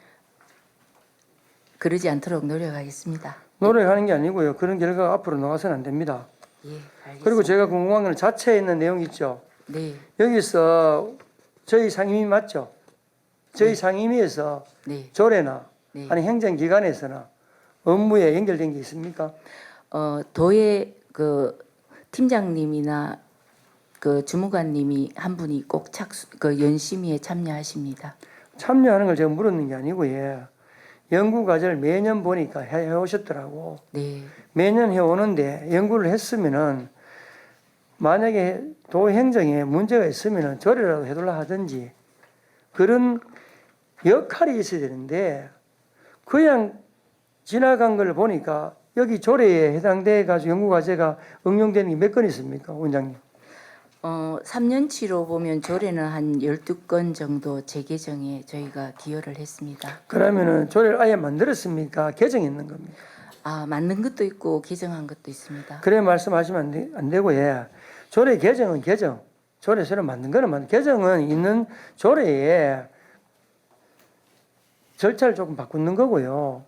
그러지 않도록 노력하겠습니다. 노력하는 게 아니고요. 그런 결과가 앞으로 나와서는 안 됩니다. 예, 알겠습니다. 그리고 제가 궁금한 건 자체에 있는 내용 있죠. 네, 여기서 저희 상임위 맞죠? 저희 상임위에서 네, 조례나 네. 아니 행정기관에서나 업무에 연결된 게 있습니까? 도의 그 팀장님이나 그 주무관님이 한 분이 꼭 그 연심위에 참여하십니다. 참여하는 걸 제가 물었는 게 아니고 예. 연구 과제를 매년 보니까 해오셨더라고. 네, 매년 해오는데 연구를 했으면은 만약에 도 행정에 문제가 있으면은 조례라도 해달라 하든지 그런 역할이 있어야 되는데 그냥 지나간 걸 보니까 여기 조례에 해당돼 가지고 연구 과제가 응용되는 게 몇 건 있습니까, 원장님? 3년치로 보면 조례는 한 12건 정도 재개정에 저희가 기여를 했습니다. 그러면은 조례를 아예 만들었습니까? 개정했는 겁니까? 만든 것도 있고 개정한 것도 있습니다. 그래 말씀하시면 안 되고 예. 조례 개정은 개정. 조례 새로 만든 거는 만든 개정은 있는 조례에 절차를 조금 바꾸는 거고요.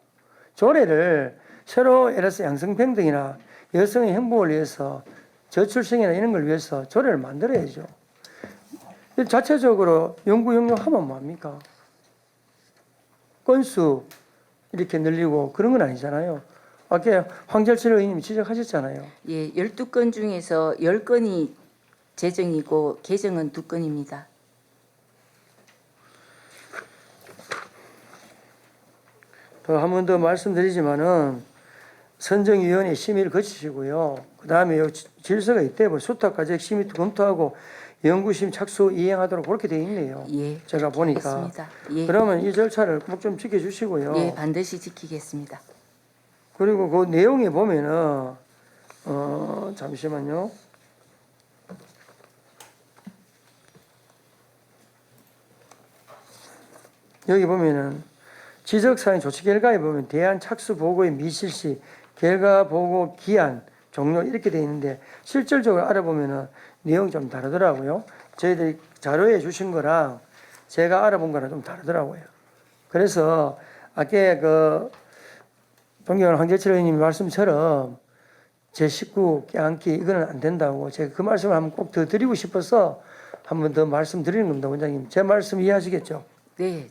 조례를 새로 예를 들어서 양성평등이나 여성의 행복을 위해서 저출생이나 이런 걸 위해서 조례를 만들어야죠. 자체적으로 연구 영역하면 뭐합니까? 건수 이렇게 늘리고 그런 건 아니잖아요. 아까 황절철 의원님이 지적하셨잖아요. 예, 12건 중에서 10건이 제정이고 개정은 2건입니다. 또 한 번 더 말씀드리지만은 선정위원회 심의를 거치시고요. 그 다음에 질서가 있대. 뭐 수탁과제 심의 검토하고 연구심 착수 이행하도록 그렇게 돼 있네요. 예, 제가 보니까. 했습니다. 예, 그러면 이 절차를 꼭 좀 지켜주시고요. 예, 반드시 지키겠습니다. 그리고 그 내용에 보면은 잠시만요. 여기 보면은 지적사항 조치 결과에 보면 대안 착수 보고의 미실시 결과 보고 기한 종료 이렇게 돼 있는데 실질적으로 알아보면은 내용이 좀 다르더라고요. 저희들이 자료에 주신 거랑 제가 알아본 거랑 좀 다르더라고요. 그래서 아까 그 존경하는 황재철 의원님 말씀처럼 제 식구 껴안기 이거는 안 된다고 제가 그 말씀을 한번 꼭 더 드리고 싶어서 한 번 더 말씀드리는 겁니다, 원장님. 제 말씀 이해하시겠죠? 네,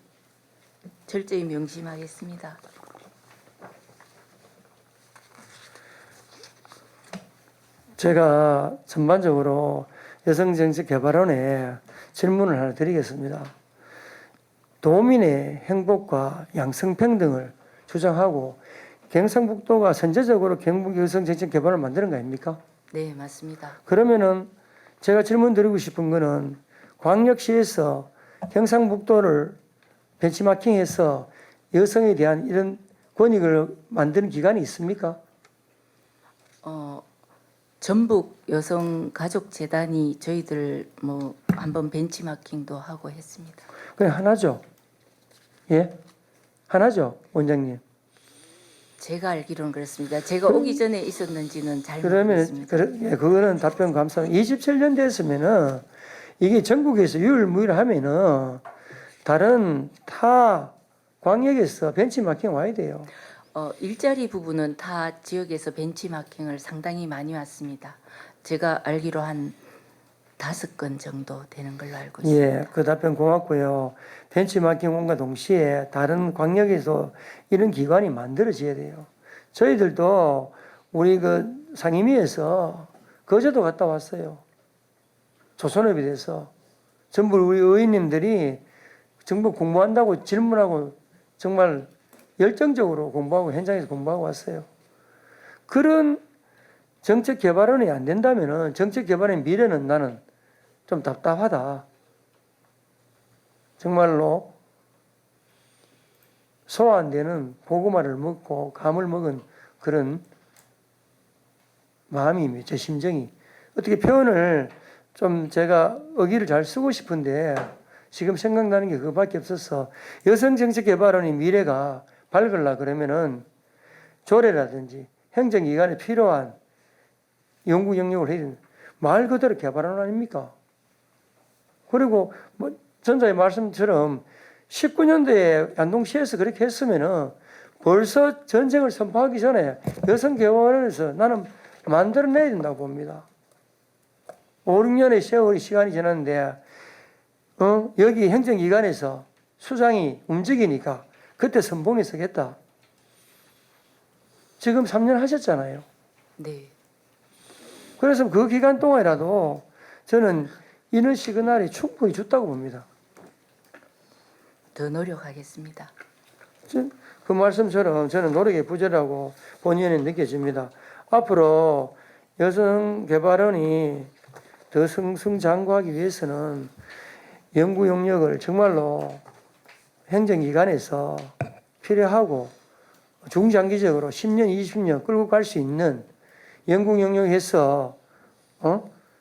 철저히 명심하겠습니다. 제가 전반적으로 여성정책개발원에 질문을 하나 드리겠습니다. 도민의 행복과 양성평등을 주장하고 경상북도가 선제적으로 경북 여성정책개발을 만드는 거 아닙니까? 네, 맞습니다. 그러면은 제가 질문 드리고 싶은 거는 광역시에서 경상북도를 벤치마킹해서 여성에 대한 이런 권익을 만드는 기관이 있습니까? 전북 여성가족재단이 저희들 뭐 한번 벤치마킹도 하고 했습니다. 그냥 하나죠. 예, 하나죠, 원장님. 제가 알기로는 그렇습니다. 제가 오기 전에 있었는지는 잘 그러면 모르겠습니다. 예, 그거는 답변 감사합니다. 27년 됐으면은 이게 전국에서 유일무이하면은 다른 타 광역에서 벤치마킹 와야 돼요. 일자리 부분은 타 지역에서 벤치마킹을 상당히 많이 왔습니다. 제가 알기로 한 5건 정도 되는 걸로 알고 있습니다. 예, 그 답변 고맙고요. 벤치마킹 온과 동시에 다른 광역에서 이런 기관이 만들어져야 돼요. 저희들도 우리 그 상임위에서 거제도 갔다 왔어요. 조선업에 대해서 전부 우리 의원님들이 정부 공부한다고 질문하고 정말 열정적으로 공부하고 현장에서 공부하고 왔어요. 그런 정책 개발원이 안 된다면은 정책 개발의 미래는 나는 좀 답답하다. 정말로 소화 안 되는 고구마를 먹고 감을 먹은 그런 마음이, 제 심정이. 어떻게 표현을 좀 제가 어기를 잘 쓰고 싶은데 지금 생각나는 게 그거밖에 없어서 여성정책개발원의 미래가 밝으려 그러면은 조례라든지 행정기관에 필요한 연구 영역을 해야 된다. 말 그대로 개발원 아닙니까? 그리고 뭐 전자의 말씀처럼 19년도에 안동시에서 그렇게 했으면은 벌써 전쟁을 선포하기 전에 여성개발원에서 나는 만들어내야 된다고 봅니다. 5, 6년의 세월이 시간이 지났는데 여기 행정기관에서 수장이 움직이니까 그때 선봉에 서겠다. 지금 3년 하셨잖아요. 네. 그래서 그 기간 동안이라도 저는 이런 시그널이 충분히 줬다고 봅니다. 더 노력하겠습니다. 그 말씀처럼 저는 노력의 부재라고 본연에 느껴집니다. 앞으로 여성개발원이 더 승승장구하기 위해서는 연구 영역을 정말로 행정기관에서 필요하고 중장기적으로 10년, 20년 끌고 갈 수 있는 연구 영역에서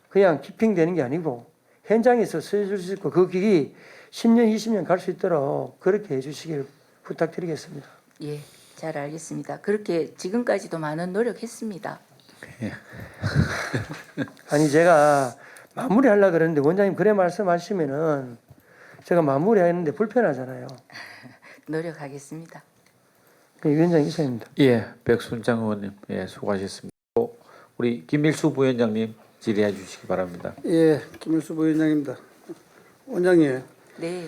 그냥 키핑되는 게 아니고 현장에서 써줄 수 있고 그 길이 10년, 20년 갈 수 있도록 그렇게 해주시길 부탁드리겠습니다. 예, 잘 알겠습니다. 그렇게 지금까지도 많은 노력했습니다. 아니 제가 마무리하려고 그러는데 원장님 그래 말씀하시면은 제가 마무리하는데 불편하잖아요. 노력하겠습니다. 위원장 이사입니다. 예, 백순장 의원님, 예, 수고하셨습니다. 또 우리 김일수 부위원장님 질의해 주시기 바랍니다. 예, 김일수 부위원장입니다. 원장님, 네,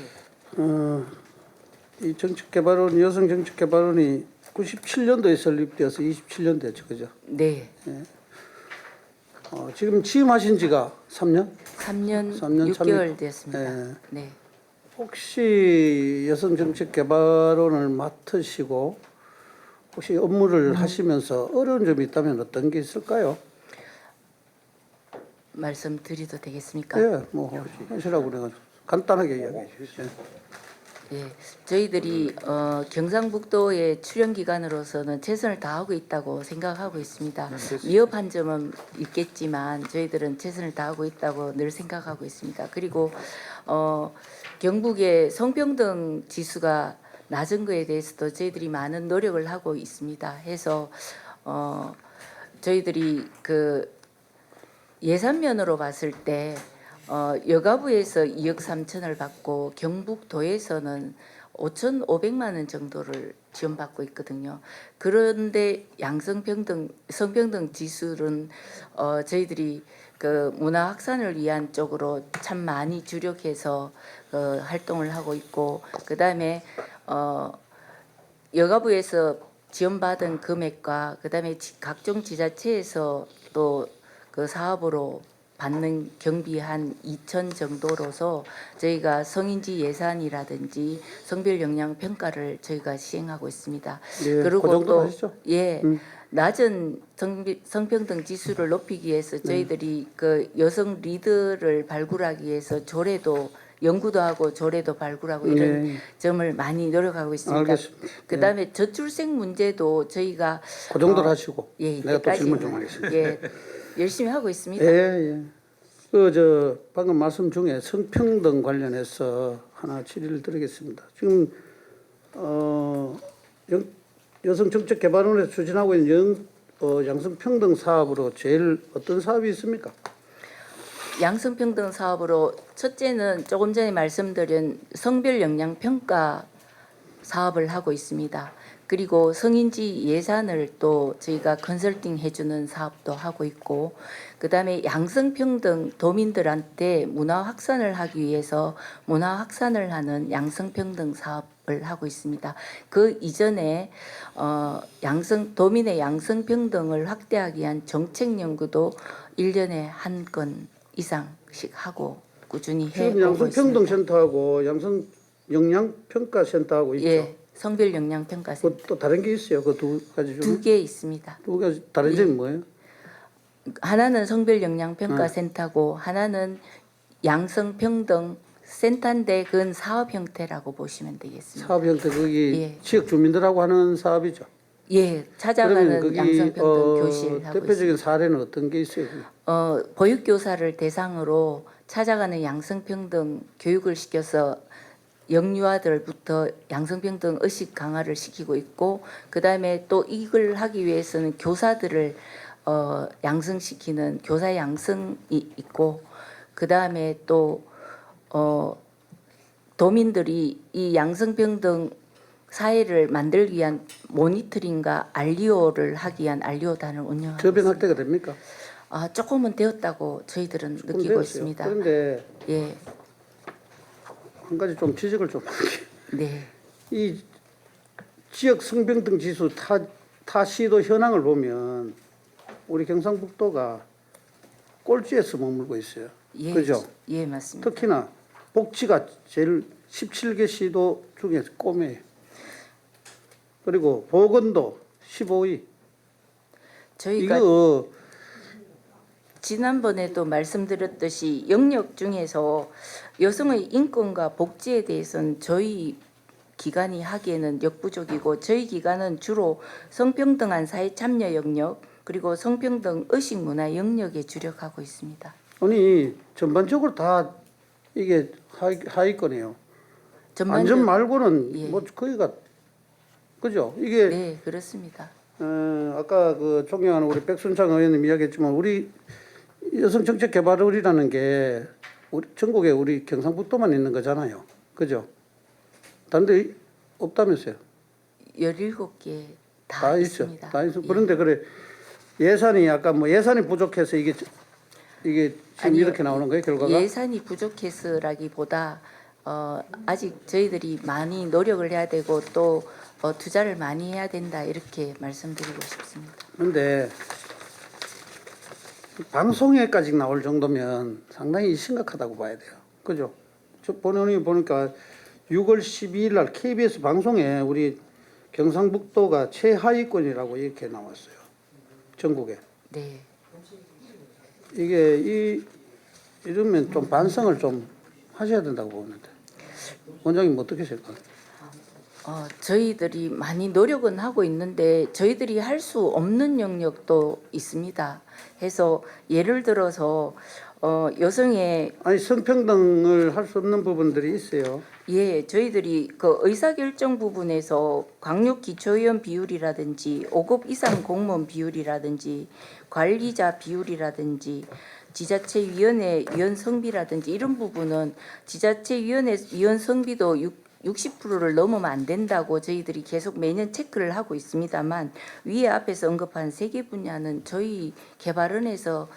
이 정책개발원 여성정책개발원이 97년도에 설립되어서 27년 됐죠, 그죠? 네. 지금 취임하신 지가 3년? 3년 3년 6개월 됐습니다. 예. 네. 혹시 여성정책개발원을 맡으시고 혹시 업무를 하시면서 어려운 점이 있다면 어떤 게 있을까요? 말씀드려도 되겠습니까? 예, 뭐 하시라고 그래가지고 간단하게 이야기해 주시죠. 예, 저희들이 경상북도의 출연 기관으로서는 최선을 다하고 있다고 생각하고 있습니다. 미흡한 점은 있겠지만 저희들은 최선을 다하고 있다고 늘 생각하고 있습니다. 그리고 경북의 성평등 지수가 낮은 거에 대해서도 저희들이 많은 노력을 하고 있습니다. 해서 저희들이 그 예산면으로 봤을 때 여가부에서 2억 3천을 받고 경북도에서는 5,500만 원 정도를 지원받고 있거든요. 그런데 성평등 지수는 저희들이 그 문화 확산을 위한 쪽으로 참 많이 주력해서 활동을 하고 있고, 그 다음에 여가부에서 지원받은 금액과 그 다음에 각종 지자체에서 또 그 사업으로 받는 경비 한 2천 정도로서 저희가 성인지 예산이라든지 성별 역량 평가를 저희가 시행하고 있습니다. 예, 그 그리고 정도 또 하시죠. 예, 낮은 성평등 지수를 높이기 위해서 저희들이 그 여성 리더를 발굴하기 위해서 조례도 연구도 하고 조례도 발굴하고 이런 예. 점을 많이 노력하고 있습니다. 알겠습니다. 그다음에 저출생 문제도 저희가 그 정도로 하시고 예, 내가 또 질문 좀 이때까지는, 하겠습니다. 예, 열심히 하고 있습니다. 예, 예. 그 방금 말씀 중에 성평등 관련해서 하나 질의를 드리겠습니다. 지금 여성정책개발원에서 추진하고 있는 양성평등 사업으로 제일 어떤 사업이 있습니까? 양성평등 사업으로 첫째는 조금 전에 말씀드린 성별 역량 평가 사업을 하고 있습니다. 그리고 성인지 예산을 또 저희가 컨설팅 해주는 사업도 하고 있고, 그다음에 양성평등 도민들한테 문화 확산을 하기 위해서 문화 확산을 하는 양성평등 사업을 하고 있습니다. 그 이전에 도민의 양성평등을 확대하기 위한 정책 연구도 1년에 한 건 이상씩 하고 꾸준히 지금 해오고 있습니다. 양성평등센터하고 양성영양평가센터하고 있죠. 예, 성별 역량 평가센터 또 다른 게 있어요. 그 두 가지 중. 두 개 있습니다. 두 가지 다른 점이 뭐예요? 하나는 성별 역량 평가 센터고 하나는 양성 평등 센터인데 그건 사업 형태라고 보시면 되겠습니다. 사업 형태 거기 예. 지역 주민들하고 하는 사업이죠. 예, 그러면 찾아가는 거기 양성 평등 교실 하고 대표적인 있습니다. 사례는 어떤 게 있어요? 보육교사를 대상으로 찾아가는 양성평등 교육을 시켜서 영유아들부터 양성평등 의식 강화를 시키고 있고, 그 다음에 또 이걸 하기 위해서는 교사들을 양성시키는 교사 양성이 있고, 그 다음에 또 도민들이 이 양성평등 사회를 만들기 위한 모니터링과 알리오를 하기 위한 알리오단을 운영하고 저변 있습니다. 확대가 됩니까? 조금은 되었다고 저희들은 조금 느끼고 되었어요. 있습니다. 그런데 예, 한 가지 좀 지적을 좀 할게요. 네, 이 지역 성평등 지수 타 시도 현황을 보면 우리 경상북도가 꼴찌에서 머물고 있어요. 예, 그죠? 예, 맞습니다. 특히나 복지가 제일 17개 시도 중에 꼼이에요. 그리고 보건도 15위. 저희가 이거 지난번에도 말씀드렸듯이 영역 중에서 여성의 인권과 복지에 대해서는 저희 기관이 하기에는 역부족이고, 저희 기관은 주로 성평등한 사회 참여 영역 그리고 성평등 의식 문화 영역에 주력하고 있습니다. 아니 전반적으로 다 이게 하위권이에요. 안전 말고는 예. 뭐 거기가 그죠? 이게 네, 그렇습니다. 아까 그 존경하는 우리 백순창 의원님 이야기했지만 우리 여성정책개발원이라는 게 우리 전국에 우리 경상북도만 있는 거잖아요. 그죠? 다른 데 없다면서요? 17개 다 다 있어. 있습니다. 다 있어. 예. 그런데 그래 예산이 아까 뭐 예산이 부족해서 이게 지금 아니요. 이렇게 나오는 거예요, 결과가? 예산이 부족해서라기보다 아직 저희들이 많이 노력을 해야 되고 또 투자를 많이 해야 된다, 이렇게 말씀드리고 싶습니다. 그런데 방송에까지 나올 정도면 상당히 심각하다고 봐야 돼요. 그죠? 저 본원이 보니까 6월 12일 날 KBS 방송에 우리 경상북도가 최하위권이라고 이렇게 나왔어요. 전국에. 네, 이게 이러면 좀 반성을 좀 하셔야 된다고 보는데. 원장님 어떻게 생각하세요? 저희들이 많이 노력은 하고 있는데 저희들이 할 수 없는 영역도 있습니다. 해서 예를 들어서 여성의 아니 성평등을 할 수 없는 부분들이 있어요. 예, 저희들이 그 의사결정 부분에서 광역 기초의원 비율이라든지 5급 이상 공무원 비율이라든지 관리자 비율이라든지 지자체위원회 위원 성비라든지 이런 부분은 지자체위원회 위원 성비도 60%를 넘으면 안 된다고 저희들이 계속 매년 체크를 하고 있습니다만, 위에 앞에서 언급한 3개 분야는 저희 개발원에서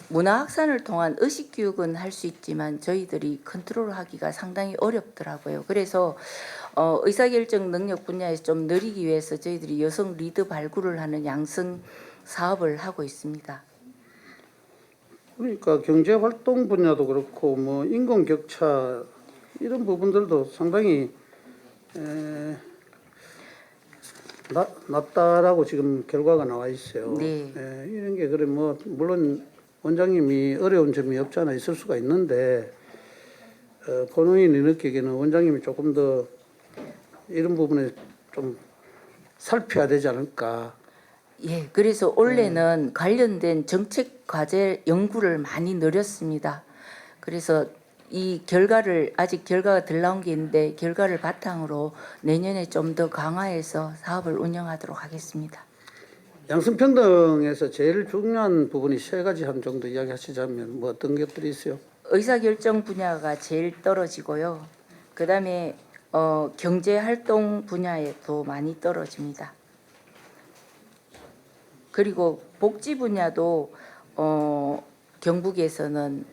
문화 확산을 통한 의식 교육은 할 수 있지만 저희들이 컨트롤하기가 상당히 어렵더라고요. 그래서 의사결정 능력 분야에서 좀 늘리기 위해서 저희들이 여성 리드 발굴을 하는 양성 사업을 하고 있습니다. 그러니까 경제활동 분야도 그렇고 뭐 인권 격차 이런 부분들도 상당히 낮다라고 지금 결과가 나와 있어요. 네. 이런 게 그래 뭐 물론 원장님이 어려운 점이 없지 않아 있을 수가 있는데 본원이 느끼기에는 원장님이 조금 더 이런 부분에 좀 살펴야 되지 않을까. 예, 그래서 올해는 관련된 정책 과제 연구를 많이 늘렸습니다. 그래서 이 결과를 아직 결과가 덜 나온 게 있는데 결과를 바탕으로 내년에 좀 더 강화해서 사업을 운영하도록 하겠습니다. 양성평등에서 제일 중요한 부분이 세 가지 한 정도 이야기하시자면 뭐 어떤 것들이 있어요? 의사결정 분야가 제일 떨어지고요. 그다음에 경제활동 분야에도 많이 떨어집니다. 그리고 복지 분야도 경북에서는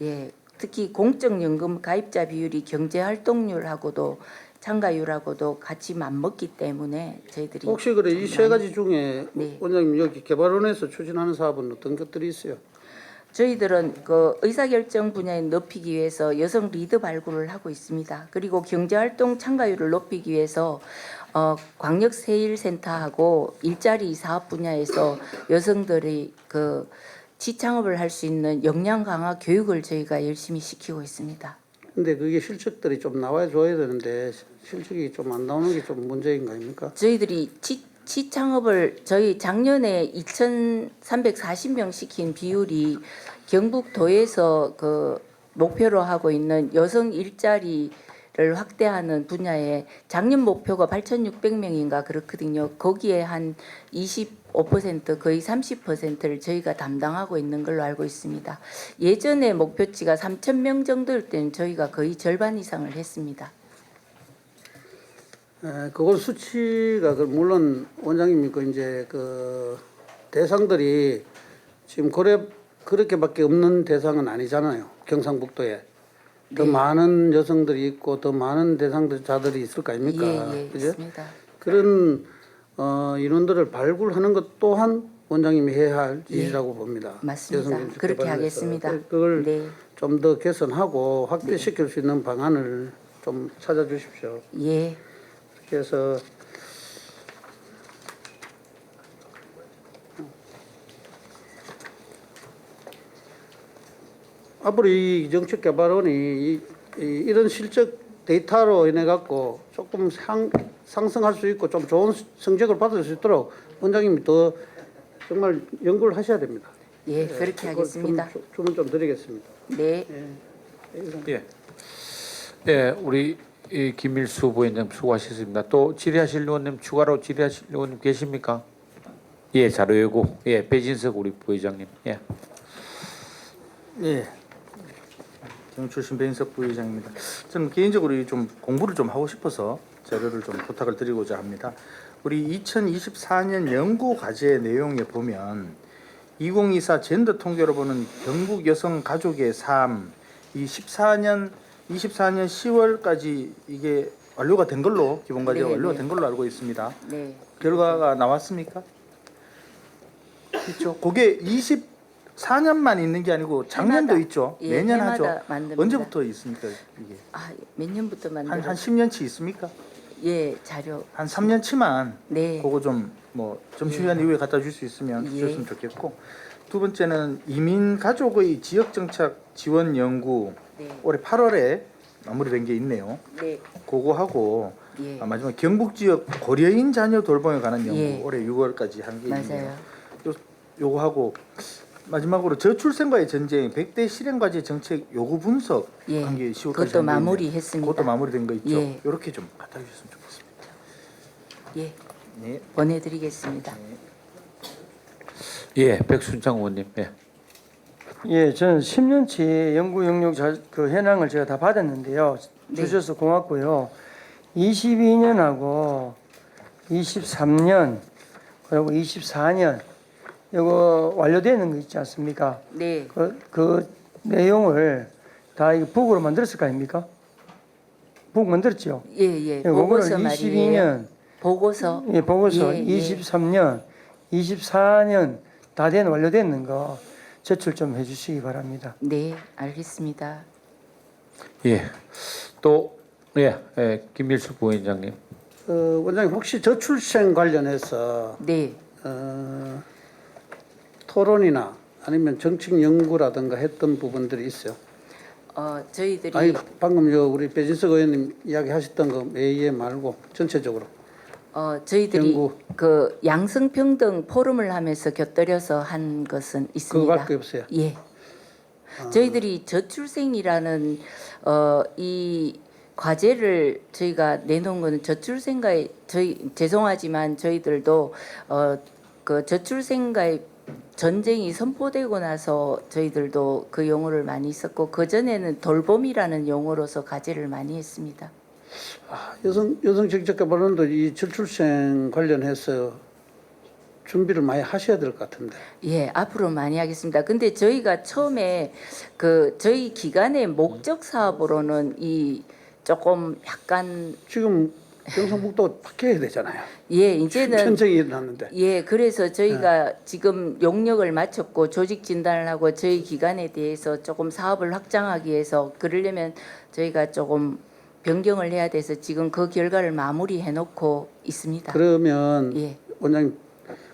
예, 특히 공적연금 가입자 비율이 경제활동률하고도 참가율하고도 같이 맞먹기 때문에 저희들이 혹시 그래 이 세 가지 중에 네. 원장님 여기 개발원에서 추진하는 사업은 어떤 것들이 있어요? 저희들은 그 의사결정 분야에 높이기 위해서 여성 리더 발굴을 하고 있습니다. 그리고 경제활동 참가율을 높이기 위해서 광역세일센터하고 일자리 사업 분야에서 여성들이 그 지창업을 할 수 있는 역량 강화 교육을 저희가 열심히 시키고 있습니다. 근데 그게 실적들이 좀 나와 줘야 되는데 실적이 좀 안 나오는 게 좀 문제인 거 아닙니까? 저희들이 지창업을 저희 작년에 2,340명 시킨 비율이 경북도에서 그 목표로 하고 있는 여성 일자리를 확대하는 분야에 작년 목표가 8,600명인가 그렇거든요. 거기에 한 25% 거의 30%를 저희가 담당하고 있는 걸로 알고 있습니다. 예전에 목표치가 3,000명 정도일 때는 저희가 거의 절반 이상을 했습니다. 그걸 수치가 물론 원장님이 그 이제 그 대상들이 지금 그렇게밖에 없는 대상은 아니잖아요. 경상북도에 더 네. 많은 여성들이 있고 더 많은 대상자들이 있을 거 아닙니까? 예, 그죠? 있습니다. 그런 인원들을 발굴하는 것 또한 원장님이 해야 할 일이라고 봅니다. 맞습니다. 여성정책 그렇게 개발에서. 하겠습니다. 그걸 네. 좀 더 개선하고 확대시킬 수 있는 방안을 좀 찾아주십시오. 예. 그래서 앞으로 이 정책개발원이 이런 실적 데이터로 인해 갖고 조금 상승할 수 있고 좀 좋은 성적을 받을 수 있도록 원장님이 더 정말 연구를 하셔야 됩니다. 예, 그렇게 그걸 하겠습니다. 주문 좀 드리겠습니다. 네. 예. 네, 우리 이 김일수 부위원장 수고하셨습니다. 또 질의하실 의원님 추가로 질의하실 의원님 계십니까? 예, 자료 요구. 예, 배진석 우리 부회장님. 예. 예. 경출신 배인석 부회장입니다. 저는 개인적으로 좀 공부를 좀 하고 싶어서 자료를 좀 부탁을 드리고자 합니다. 우리 2024년 연구 과제 내용에 보면 2024 젠더 통계로 보는 경북 여성 가족의 삶, 이 24년 10월까지 이게 완료가 된 걸로 기본 과제가 네, 완료가 네. 된 걸로 알고 있습니다. 네. 결과가 나왔습니까? 있죠. 그게 24년만 있는 게 아니고 작년도 해마다, 있죠. 예, 매년 해마다 하죠. 만듭니다. 언제부터 있습니까? 이게 몇 년부터 한 만들어? 10년치 있습니까? 예, 자료. 한 3년치만 네. 그거 좀 뭐 점심시간 이후에 갖다 줄 수 있으면 예. 줬으면 좋겠고, 두 번째는 이민 가족의 지역 정착 지원 연구 네. 올해 8월에 마무리된 게 있네요. 네. 그거 하고 예. 마지막 경북 지역 고려인 자녀 돌봄에 관한 연구 예. 올해 6월까지 한 게 있네요. 맞아요. 요거 하고 마지막으로 저출생과의 전쟁 100대 실행과제 정책 요구 분석 예. 한 게 10월까지 그것도 마무리했습니다. 그것도 마무리된 거 있죠. 예. 이렇게 좀 갖다 주셨으면 좋겠습니다. 예. 네. 보내드리겠습니다. 예, 백순창 의원님. 예. 예, 저는 10년치 연구 영역 그 현황을 제가 다 받았는데요. 네. 주셔서 고맙고요. 22년하고 23년 그리고 24년 이거 완료되는 거 있지 않습니까? 네. 그 내용을 다 이거 북으로 만들었을 거 아닙니까? 북 만들었죠. 예, 예. 그거를 보고서 말이에요. 22년, 보고서. 예, 보고서 예, 예. 23년, 24년 다 된 완료되는 거 제출 좀 해주시기 바랍니다. 네, 알겠습니다. 예. 또 김일수 부위원장님. 원장님 혹시 저출생 관련해서 네. 토론이나 아니면 정책 연구라든가 했던 부분들이 있어요? 저희들이 아니 방금 우리 배진석 의원님 이야기하셨던 거 AEM 말고 전체적으로 저희들이 연구. 그 양성평등 포럼을 하면서 곁들여서 한 것은 있습니다. 그거밖에 없어요. 예. 저희들이 저출생이라는 이 과제를 저희가 내놓은 거는 저출생가의 죄송하지만 저희들도 그 저출생가의 전쟁이 선포되고 나서 저희들도 그 용어를 많이 썼고 그 전에는 돌봄이라는 용어로서 과제를 많이 했습니다. 여성 정책 개발원도 이 저출생 관련해서 준비를 많이 하셔야 될 것 같은데. 예, 앞으로 많이 하겠습니다. 근데 저희가 처음에 그 저희 기관의 목적 사업으로는 이 조금 약간 지금 경상북도 바뀌어야 되잖아요. 예, 이제는 편정이 일어났는데. 예, 그래서 저희가 지금 용역을 마쳤고 조직 진단을 하고 저희 기관에 대해서 조금 사업을 확장하기 위해서 그러려면 저희가 조금 변경을 해야 돼서 지금 그 결과를 마무리해 놓고 있습니다. 그러면 예. 원장님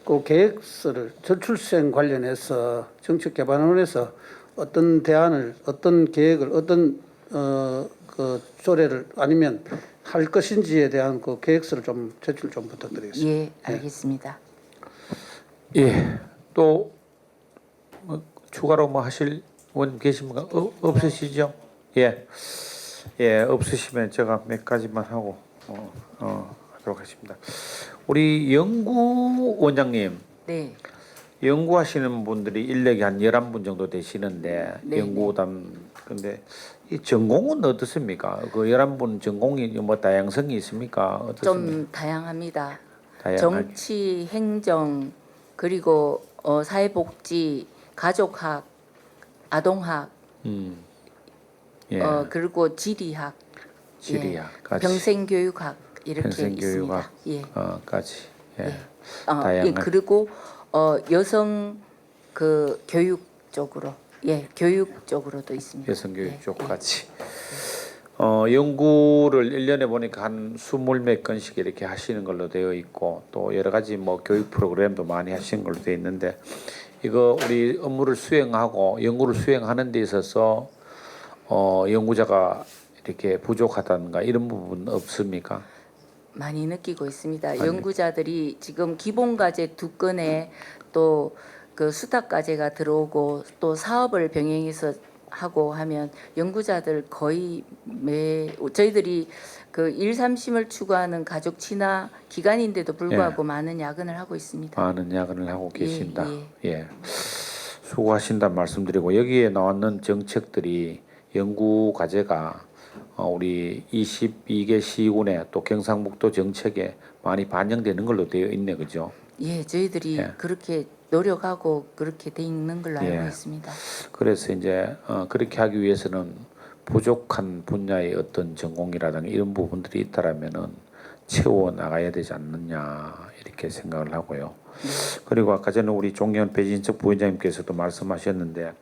그 계획서를 저출생 관련해서 정책개발원에서 어떤 대안을, 어떤 계획을, 어떤 그 조례를 아니면 할 것인지에 대한 그 계획서를 좀 제출 좀 부탁드리겠습니다. 예, 알겠습니다. 예. 또 추가로 뭐 하실 분 계십니까? 없으시죠? 예. 예, 없으시면 제가 몇 가지만 하고 하도록 하겠습니다. 우리 연구 원장님, 네. 연구하시는 분들이 인력이 한 11분 정도 되시는데 네, 연구담 근데 이 전공은 어떻습니까? 그 11분 전공이 뭐 다양성이 있습니까? 어떻습니까? 좀 다양합니다. 다양하죠. 정치, 행정, 그리고 사회복지, 가족학, 아동학, 예. 그리고 지리학, 지리학까지. 평생교육학 이렇게 평생교육학 있습니다. 까지. 예. 예, 다양한. 그리고 여성 그 교육 쪽으로 교육 쪽으로도 있습니다. 여성교육 예, 쪽까지. 연구를 1년에 보니까 한 20몇 건씩 이렇게 하시는 걸로 되어 있고 또 여러 가지 뭐 교육 프로그램도 많이 하시는 걸로 되어 있는데 이거 우리 업무를 수행하고 연구를 수행하는 데 있어서 연구자가 이렇게 부족하다든가 이런 부분 없습니까? 많이 느끼고 있습니다. 연구자들이 지금 기본 과제 2건에 또 그 수탁 과제가 들어오고 또 사업을 병행해서 하고 하면 연구자들 거의 저희들이 그 1~3심을 추구하는 가족 친화 기관인데도 불구하고 많은 야근을 하고 있습니다. 많은 야근을 하고 계신다. 예. 예. 수고하신다 말씀드리고 여기에 나왔는 정책들이 연구 과제가 우리 22개 시군에 또 경상북도 정책에 많이 반영되는 걸로 되어 있네, 그죠? 예, 저희들이 예. 그렇게 노력하고 그렇게 돼 있는 걸로 알고 예. 있습니다. 그래서 이제 그렇게 하기 위해서는 부족한 분야의 어떤 전공이라든가 이런 부분들이 있다라면은 채워 나가야 되지 않느냐 이렇게 생각을 하고요. 그리고 아까 전에 우리 종현 배진석 부위원장님께서도 말씀하셨는데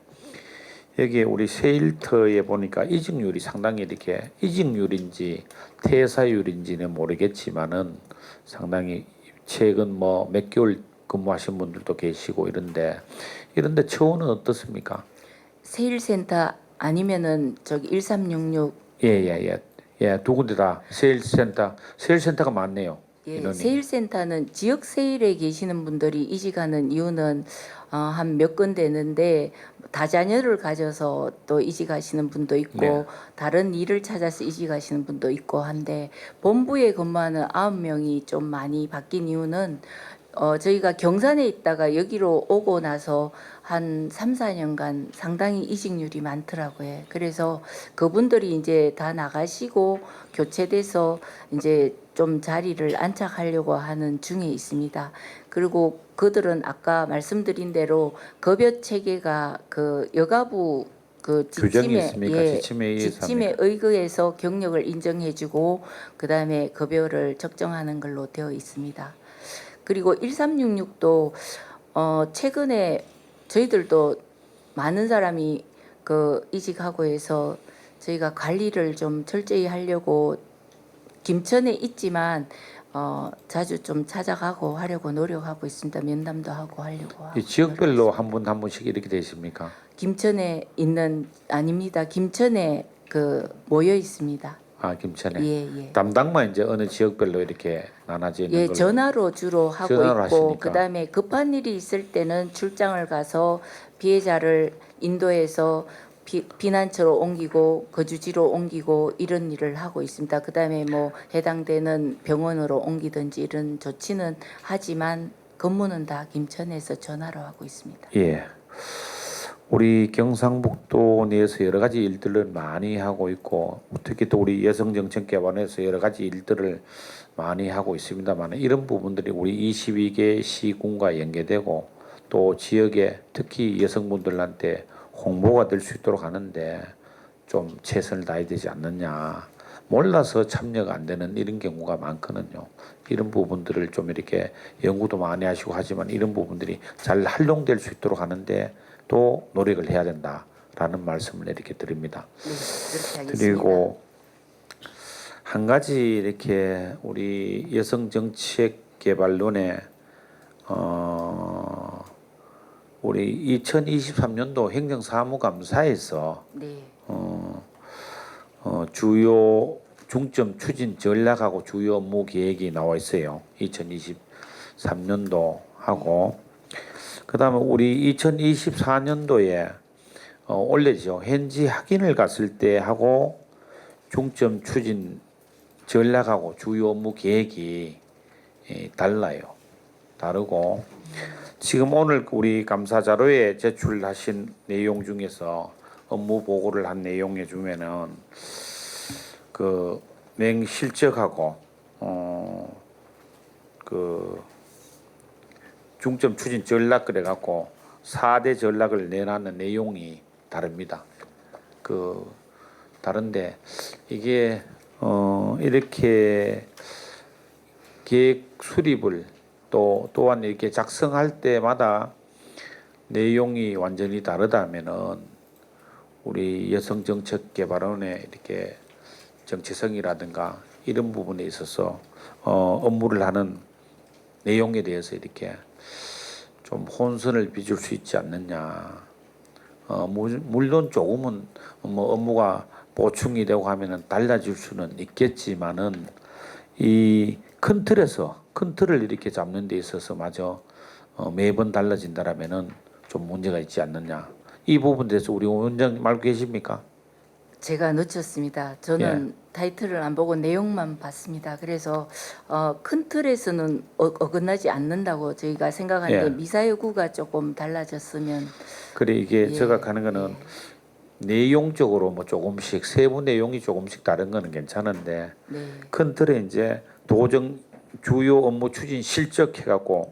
여기에 우리 세일터에 보니까 이직률이 상당히 이렇게 이직률인지 퇴사율인지는 모르겠지만은 상당히 최근 뭐 몇 개월 근무하신 분들도 계시고 이런데 처우는 어떻습니까? 세일센터 아니면은 저기 1366 예, 두 군데 다 세일센터가 많네요. 예, 인원이. 세일센터는 지역 세일에 계시는 분들이 이직하는 이유는 한 몇 건 되는데 다자녀를 가져서 또 이직하시는 분도 있고 네. 다른 일을 찾아서 이직하시는 분도 있고 한데 본부에 근무하는 9명이 좀 많이 바뀐 이유는 저희가 경산에 있다가 여기로 오고 나서 한 3~4년간 상당히 이직률이 많더라고요. 그래서 그분들이 이제 다 나가시고 교체돼서 이제 좀 자리를 안착하려고 하는 중에 있습니다. 그리고 그들은 아까 말씀드린 대로 급여 체계가 그 여가부 그 규정이 있습니까? 지침에 의해서 지침에 의거해서 경력을 인정해주고 그 다음에 급여를 적정하는 걸로 되어 있습니다. 그리고 1366도 최근에 저희들도 많은 사람이 그 이직하고 해서 저희가 관리를 좀 철저히 하려고 김천에 있지만 자주 좀 찾아가고 하려고 노력하고 있습니다. 면담도 하고 하려고 하고. 이 지역별로 한 분 한 분씩 이렇게 돼 있습니까? 김천에 있는 아닙니다. 김천에 그 모여 있습니다. 아, 김천에. 예. 담당만 이제 어느 지역별로 이렇게 나눠져 있는 예, 걸로. 전화로 주로 하고 전화로 있고 하시니까. 그다음에 급한 일이 있을 때는 출장을 가서 피해자를 인도해서 피난처로 옮기고 거주지로 옮기고 이런 일을 하고 있습니다. 그다음에 뭐 해당되는 병원으로 옮기든지 이런 조치는 하지만 근무는 다 김천에서 전화로 하고 있습니다. 예. 우리 경상북도 내에서 여러 가지 일들을 많이 하고 있고 특히 또 우리 여성정책개발원에서 여러 가지 일들을 많이 하고 있습니다만 이런 부분들이 우리 22개 시군과 연계되고 또 지역에 특히 여성분들한테 홍보가 될 수 있도록 하는데 좀 최선을 다해야 되지 않느냐. 몰라서 참여가 안 되는 이런 경우가 많거든요. 이런 부분들을 좀 이렇게 연구도 많이 하시고 하지만 이런 부분들이 잘 활용될 수 있도록 하는데 또 노력을 해야 된다라는 말씀을 이렇게 드립니다. 네, 그렇게 하겠습니다. 그리고 한 가지 이렇게 우리 여성정책개발론에 우리 2023년도 행정사무감사에서 네. 주요 중점 추진 전략하고 주요 업무 계획이 나와 있어요. 2023년도 하고 그다음에 우리 2024년도에 올해죠. 현지 확인을 갔을 때 하고 중점 추진 전략하고 주요 업무 계획이 달라요. 다르고 지금 오늘 우리 감사 자료에 제출하신 내용 중에서 업무 보고를 한 내용에 주면은 그 맹실적하고 그 중점 추진 전략 그래 갖고 4대 전략을 내놨는 내용이 다릅니다. 그 다른데 이게 이렇게 계획 수립을 또한 이렇게 작성할 때마다 내용이 완전히 다르다면은 우리 여성정책개발원의 이렇게 정체성이라든가 이런 부분에 있어서 업무를 하는 내용에 대해서 이렇게 좀 혼선을 빚을 수 있지 않느냐. 물론 조금은 뭐 업무가 보충이 되고 하면은 달라질 수는 있겠지만은 이 큰 틀을 이렇게 잡는 데 있어서 마저 매번 달라진다라면은 좀 문제가 있지 않느냐. 이 부분에 대해서 우리 원장님 알고 계십니까? 제가 놓쳤습니다. 저는 타이틀을 안 보고 내용만 봤습니다. 그래서 큰 틀에서는 어긋나지 않는다고 저희가 생각하는데 예. 미사여구가 조금 달라졌으면 그래 이게 예, 제가 가는 거는 내용적으로 뭐 조금씩 세부 내용이 조금씩 다른 거는 괜찮은데 네. 큰 틀에 이제 도정 주요 업무 추진 실적 해갖고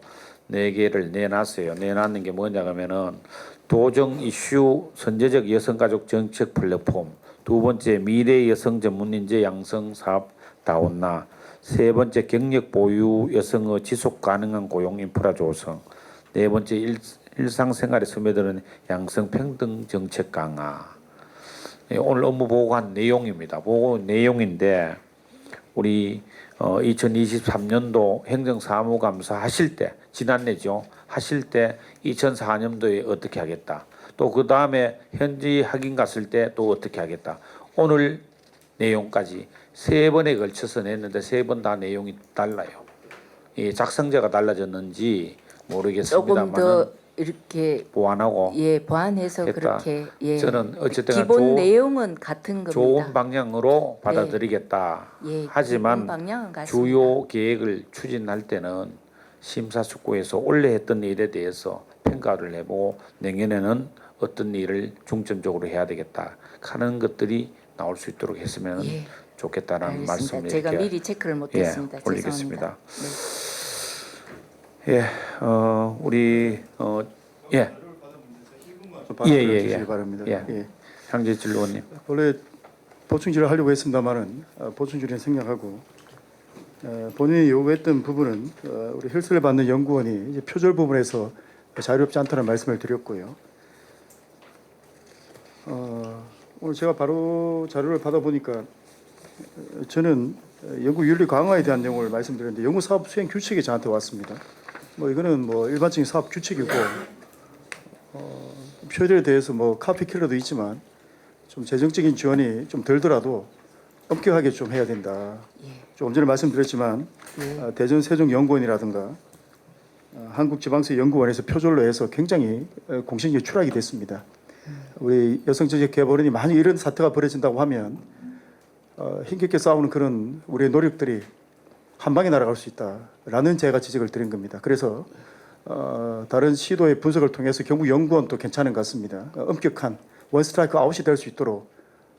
4개를 내놨어요. 내놨는 게 뭐냐 하면은 도정 이슈 선제적 여성가족 정책 플랫폼, 두 번째 미래 여성 전문 인재 양성 사업 다온나, 세 번째 경력 보유 여성의 지속 가능한 고용 인프라 조성, 네 번째 일상생활에 스며드는 양성 평등 정책 강화. 오늘 업무 보고한 내용입니다. 보고 내용인데 우리 2023년도 행정사무감사 하실 때 지난해죠. 하실 때 2004년도에 어떻게 하겠다. 또 그 다음에 현지 확인 갔을 때 또 어떻게 하겠다. 오늘 내용까지 3번에 걸쳐서 냈는데 3번 다 내용이 달라요. 이 작성자가 달라졌는지 조금 모르겠습니다만 더 이렇게 보완하고 보완해서 했다. 그렇게 저는 어쨌든 기본 내용은 같은 겁니다. 좋은 방향으로 받아들이겠다. 예, 하지만 기본 방향은 같습니다. 주요 계획을 추진할 때는 심사숙고해서 올해 했던 일에 대해서 평가를 해보고 내년에는 어떤 일을 중점적으로 해야 되겠다 하는 것들이 나올 수 있도록 했으면 예. 좋겠다는 알겠습니다. 말씀을 제가 이렇게 미리 체크를 못했습니다. 올리겠습니다. 죄송합니다. 예, 우리 예, 주시기 바랍니다. 예. 향재질 의원님. 원래 보충질을 하려고 했습니다만은 보충질은 생략하고 본인이 요구했던 부분은 우리 혈세를 받는 연구원이 이제 표절 부분에서 자유롭지 않다는 말씀을 드렸고요. 오늘 제가 바로 자료를 받아보니까 저는 연구 윤리 강화에 대한 내용을 말씀드렸는데 연구 사업 수행 규칙이 저한테 왔습니다. 뭐 이거는 뭐 일반적인 사업 규칙이고 표절에 대해서 뭐 카피 킬러도 있지만 좀 재정적인 지원이 좀 덜더라도 엄격하게 좀 해야 된다. 조금 전에 말씀드렸지만 대전 세종연구원이라든가 한국지방세연구원에서 표절로 해서 굉장히 공신력이 추락이 됐습니다. 우리 여성정책개발원이 만약 이런 사태가 벌어진다고 하면 힘겹게 싸우는 그런 우리의 노력들이 한 방에 날아갈 수 있다라는 제가 지적을 드린 겁니다. 그래서 다른 시도의 분석을 통해서 경북연구원도 괜찮은 것 같습니다. 엄격한 원스트라이크 아웃이 될 수 있도록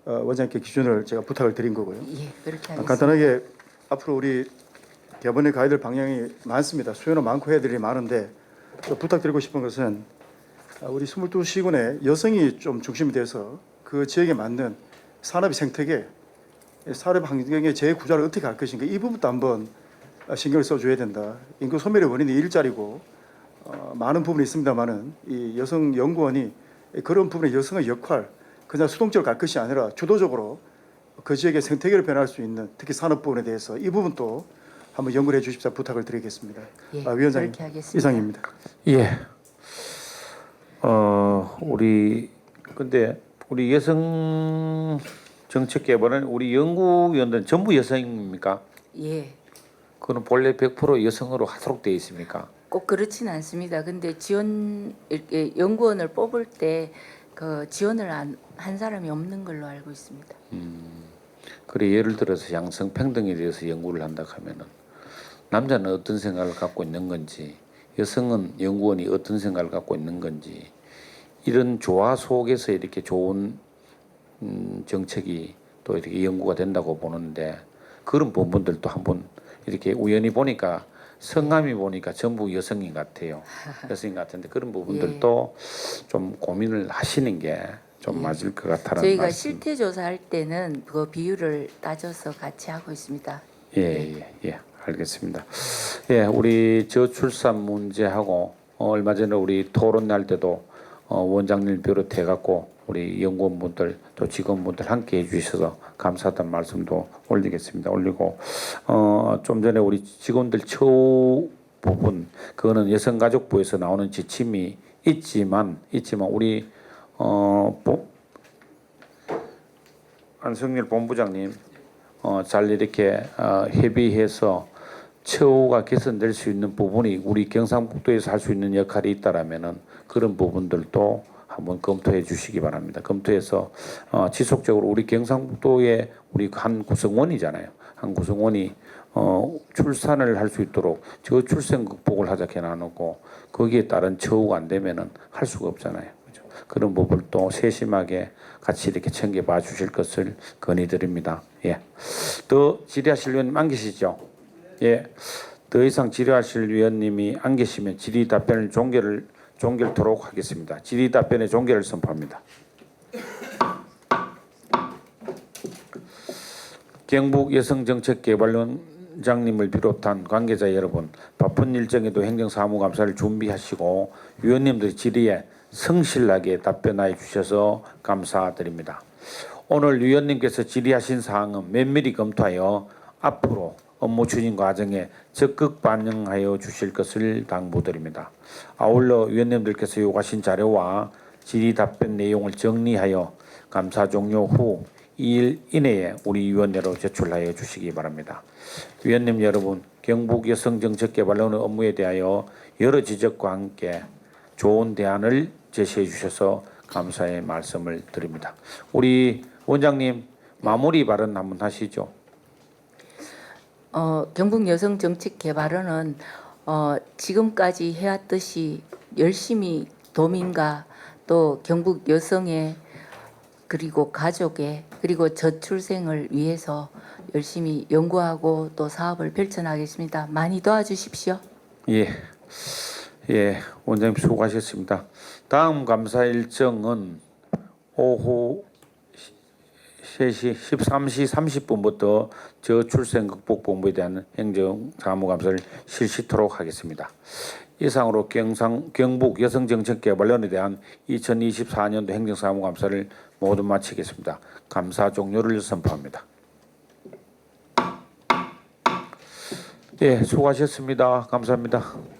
원장님께 기준을 제가 부탁을 드린 거고요. 예, 그렇게 하겠습니다. 간단하게 앞으로 우리 개번에 가야 될 방향이 많습니다. 수요는 많고 해야 될 일이 많은데 또 부탁드리고 싶은 것은 우리 22시군의 여성이 좀 중심이 돼서 그 지역에 맞는 산업의 생태계, 산업 환경의 재구조를 어떻게 할 것인가 이 부분도 한번 신경을 써줘야 된다. 인구 소멸의 원인이 일자리고 많은 부분이 있습니다만은 이 여성 연구원이 그런 부분의 여성의 역할 그냥 수동적으로 갈 것이 아니라 주도적으로 그 지역의 생태계를 변화할 수 있는 특히 산업 부분에 대해서 이 부분도 한번 연구를 해주십사 부탁을 드리겠습니다. 예, 위원장님 그렇게 하겠습니다. 이상입니다. 예. 우리 근데 우리 여성 정책 개발은 우리 연구위원들은 전부 여성입니까? 예, 그는 본래 100% 여성으로 하도록 되어 있습니까? 꼭 그렇지는 않습니다. 근데 지원 이렇게 연구원을 뽑을 때 그 지원을 한 사람이 없는 걸로 알고 있습니다. 그래 예를 들어서 양성 평등에 대해서 연구를 한다 하면은 남자는 어떤 생각을 갖고 있는 건지 여성은 연구원이 어떤 생각을 갖고 있는 건지 이런 조화 속에서 이렇게 좋은 정책이 또 이렇게 연구가 된다고 보는데 그런 부분들도 한번 이렇게 우연히 보니까 성함이 보니까 전부 여성인 것 같아요. 여성인 것 같은데 그런 부분들도 좀 고민을 하시는 게 좀 맞을 것 같다는 저희가 말씀. 실태 조사할 때는 그 비율을 따져서 같이 하고 있습니다. 예, 알겠습니다. 예, 우리 저출산 문제하고 얼마 전에 우리 토론할 때도 원장님 비롯해 갖고 우리 연구원분들 또 직원분들 함께 해주셔서 감사하다는 말씀도 올리고 좀 전에 우리 직원들 처우 부분 그거는 여성가족부에서 나오는 지침이 있지만 우리 안성일 본부장님 잘 이렇게 협의해서 처우가 개선될 수 있는 부분이 우리 경상북도에서 할 수 있는 역할이 있다라면은 그런 부분들도 한번 검토해 주시기 바랍니다. 검토해서 지속적으로 우리 경상북도의 우리 한 구성원이잖아요. 한 구성원이 출산을 할 수 있도록 저출생 극복을 하자 해놔놓고 거기에 따른 처우가 안 되면은 할 수가 없잖아요. 그죠? 그런 부분을 또 세심하게 같이 이렇게 챙겨봐 주실 것을 건의드립니다. 예. 더 질의하실 위원님 안 계시죠? 예. 더 이상 질의하실 위원님이 안 계시면 질의 답변을 종결토록 하겠습니다. 질의 답변의 종결을 선포합니다. 경북 여성정책개발원장님을 비롯한 관계자 여러분, 바쁜 일정에도 행정사무감사를 준비하시고 위원님들의 질의에 성실하게 답변해 주셔서 감사드립니다. 오늘 위원님께서 질의하신 사항은 면밀히 검토하여 앞으로 업무 추진 과정에 적극 반영하여 주실 것을 당부드립니다. 아울러 위원님들께서 요구하신 자료와 질의 답변 내용을 정리하여 감사 종료 후 2일 이내에 우리 위원회로 제출하여 주시기 바랍니다. 위원님 여러분, 경북 여성정책개발원의 업무에 대하여 여러 지적과 함께 좋은 대안을 제시해 주셔서 감사의 말씀을 드립니다. 우리 원장님 마무리 발언 한번 하시죠. 경북여성정책개발원은 지금까지 해왔듯이 열심히 도민과 또 경북 여성의 그리고 가족의 그리고 저출생을 위해서 열심히 연구하고 또 사업을 펼쳐나가겠습니다. 많이 도와주십시오. 예, 원장님 수고하셨습니다. 다음 감사 일정은 오후 3시 13시 30분부터 저출생 극복본부에 대한 행정사무감사를 실시토록 하겠습니다. 이상으로 경북 여성정책개발원에 대한 2024년도 행정사무감사를 모두 마치겠습니다. 감사 종료를 선포합니다. 예, 수고하셨습니다. 감사합니다.